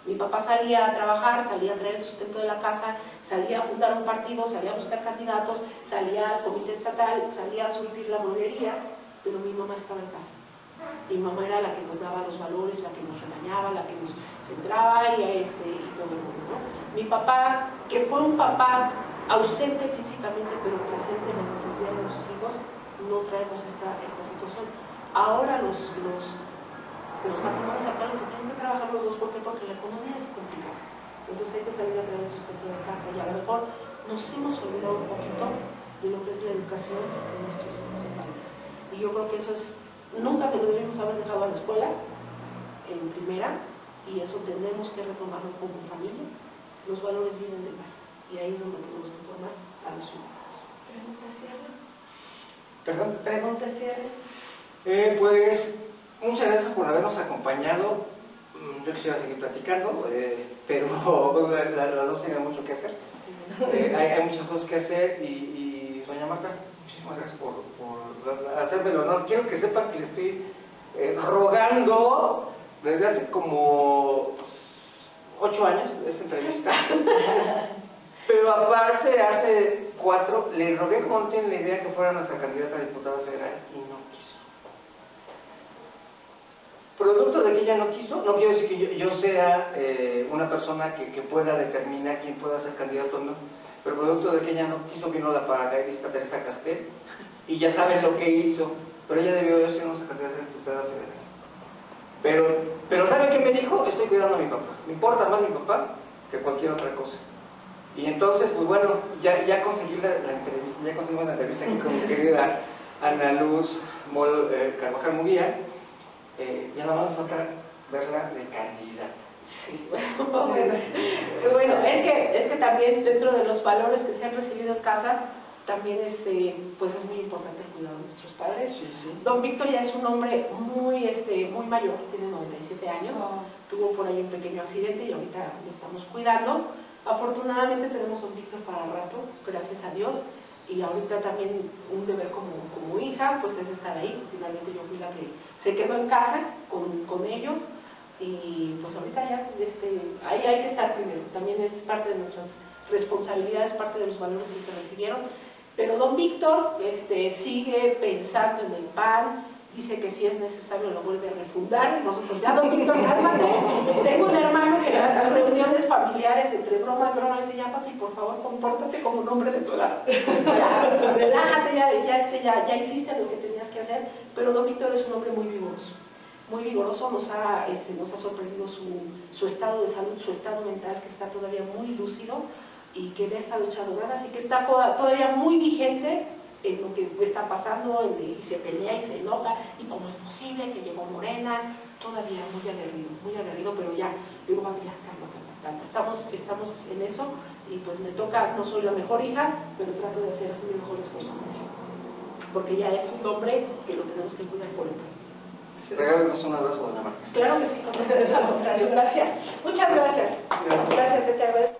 Mi papá salía a trabajar, salía a traer el sustento de la casa, salía a fundar un partido, salía a buscar candidatos, salía al comité estatal, salía a surtir la monería, pero mi mamá estaba en casa. Mi mamá era la que nos daba los valores, la que nos regañaba, la que nos centraba y todo el mundo, ¿no? Mi papá, que fue un papá ausente físicamente, pero presente en la necesidad de nuestros hijos, no traemos esta situación. Ahora los matrimonios actuales tienen que trabajar los dos, ¿por qué? Porque la economía es complicada. Entonces hay que salir a traer el sustento de casa, y a lo mejor nos hemos olvidado un poquito de lo que es la educación de nuestros hijos en país. Y yo creo que eso es, nunca te lo debemos haber dejado a la escuela, en primera, y eso tenemos que retomarlo como familia. Los valores vienen de casa, y ahí es donde tenemos que formar a los ciudadanos. ¿Pregunta cierre? ¿Perdón? ¿Pregunta cierre? Pues muchas gracias por habernos acompañado. Yo quisiera seguir platicando, pero la dos tiene mucho que hacer. Hay muchas cosas que hacer y doña Marta, muchísimas gracias por hacerme el honor. Quiero que sepan que le estoy rogando desde hace como 8 años esta entrevista. Pero aparte, hace 4, le rogué, como no tienen la idea, que fuera nuestra candidata a diputada federal y no quiso. Producto de que ella no quiso, no quiero decir que yo sea una persona que pueda determinar quién pueda ser candidato o no, pero producto de que ella no quiso, vino la paracaidista Teresa Castel, y ya saben lo que hizo, pero ella debió de ser nuestra candidata a diputada federal. Pero ¿sabe qué me dijo? Estoy cuidando a mi papá, me importa más mi papá que cualquier otra cosa. Y entonces, pues bueno, ya conseguí la entrevista, ya conseguimos la entrevista aquí con mi querida Ana Luz Carvajal Murguía. Ya nada más falta verla de candidata. Sí, bueno, es que también dentro de los valores que se han recibido en casa, también pues es muy importante el cuidado de nuestros padres. Sí, sí. Don Víctor ya es un hombre muy mayor, tiene 97 años, tuvo por ahí un pequeño accidente y ahorita lo estamos cuidando. Afortunadamente tenemos a Don Víctor para rato, gracias a Dios, y ahorita también un deber como hija, pues es estar ahí. Finalmente yo fui la que se quedó en casa con ellos, y pues ahorita ya ahí hay que estar primero, también es parte de nuestras responsabilidades, parte de los valores que se recibieron. Pero don Víctor sigue pensando en el PAN, dice que si es necesario lo vuelve a refundar. Nosotros, ya don Víctor, cálmate. Tengo un hermano que en las reuniones familiares, entre broma y broma, le dice, ya papi, por favor, compórtate como un hombre de tu edad. Ya, relájate, ya hiciste lo que tenías que hacer. Pero don Víctor es un hombre muy vigoroso. Muy vigoroso, nos ha sorprendido su estado de salud, su estado mental, que está todavía muy lúcido y que le ha estado echando ganas y que está todavía muy vigente en lo que está pasando, y se pelea y se enoja, y cómo es posible que llegó Morena, todavía muy aguerrido, pero ya, digo, papi, ya, calma, estamos en eso, y pues me toca, no soy la mejor hija, pero trato de hacer mi mejor esfuerzo, porque ya es un hombre que lo tenemos que cuidar por el país. Regálenos un abrazo, doña Marta. Claro que sí, al contrario, gracias. Muchas gracias. Gracias, te agradezco.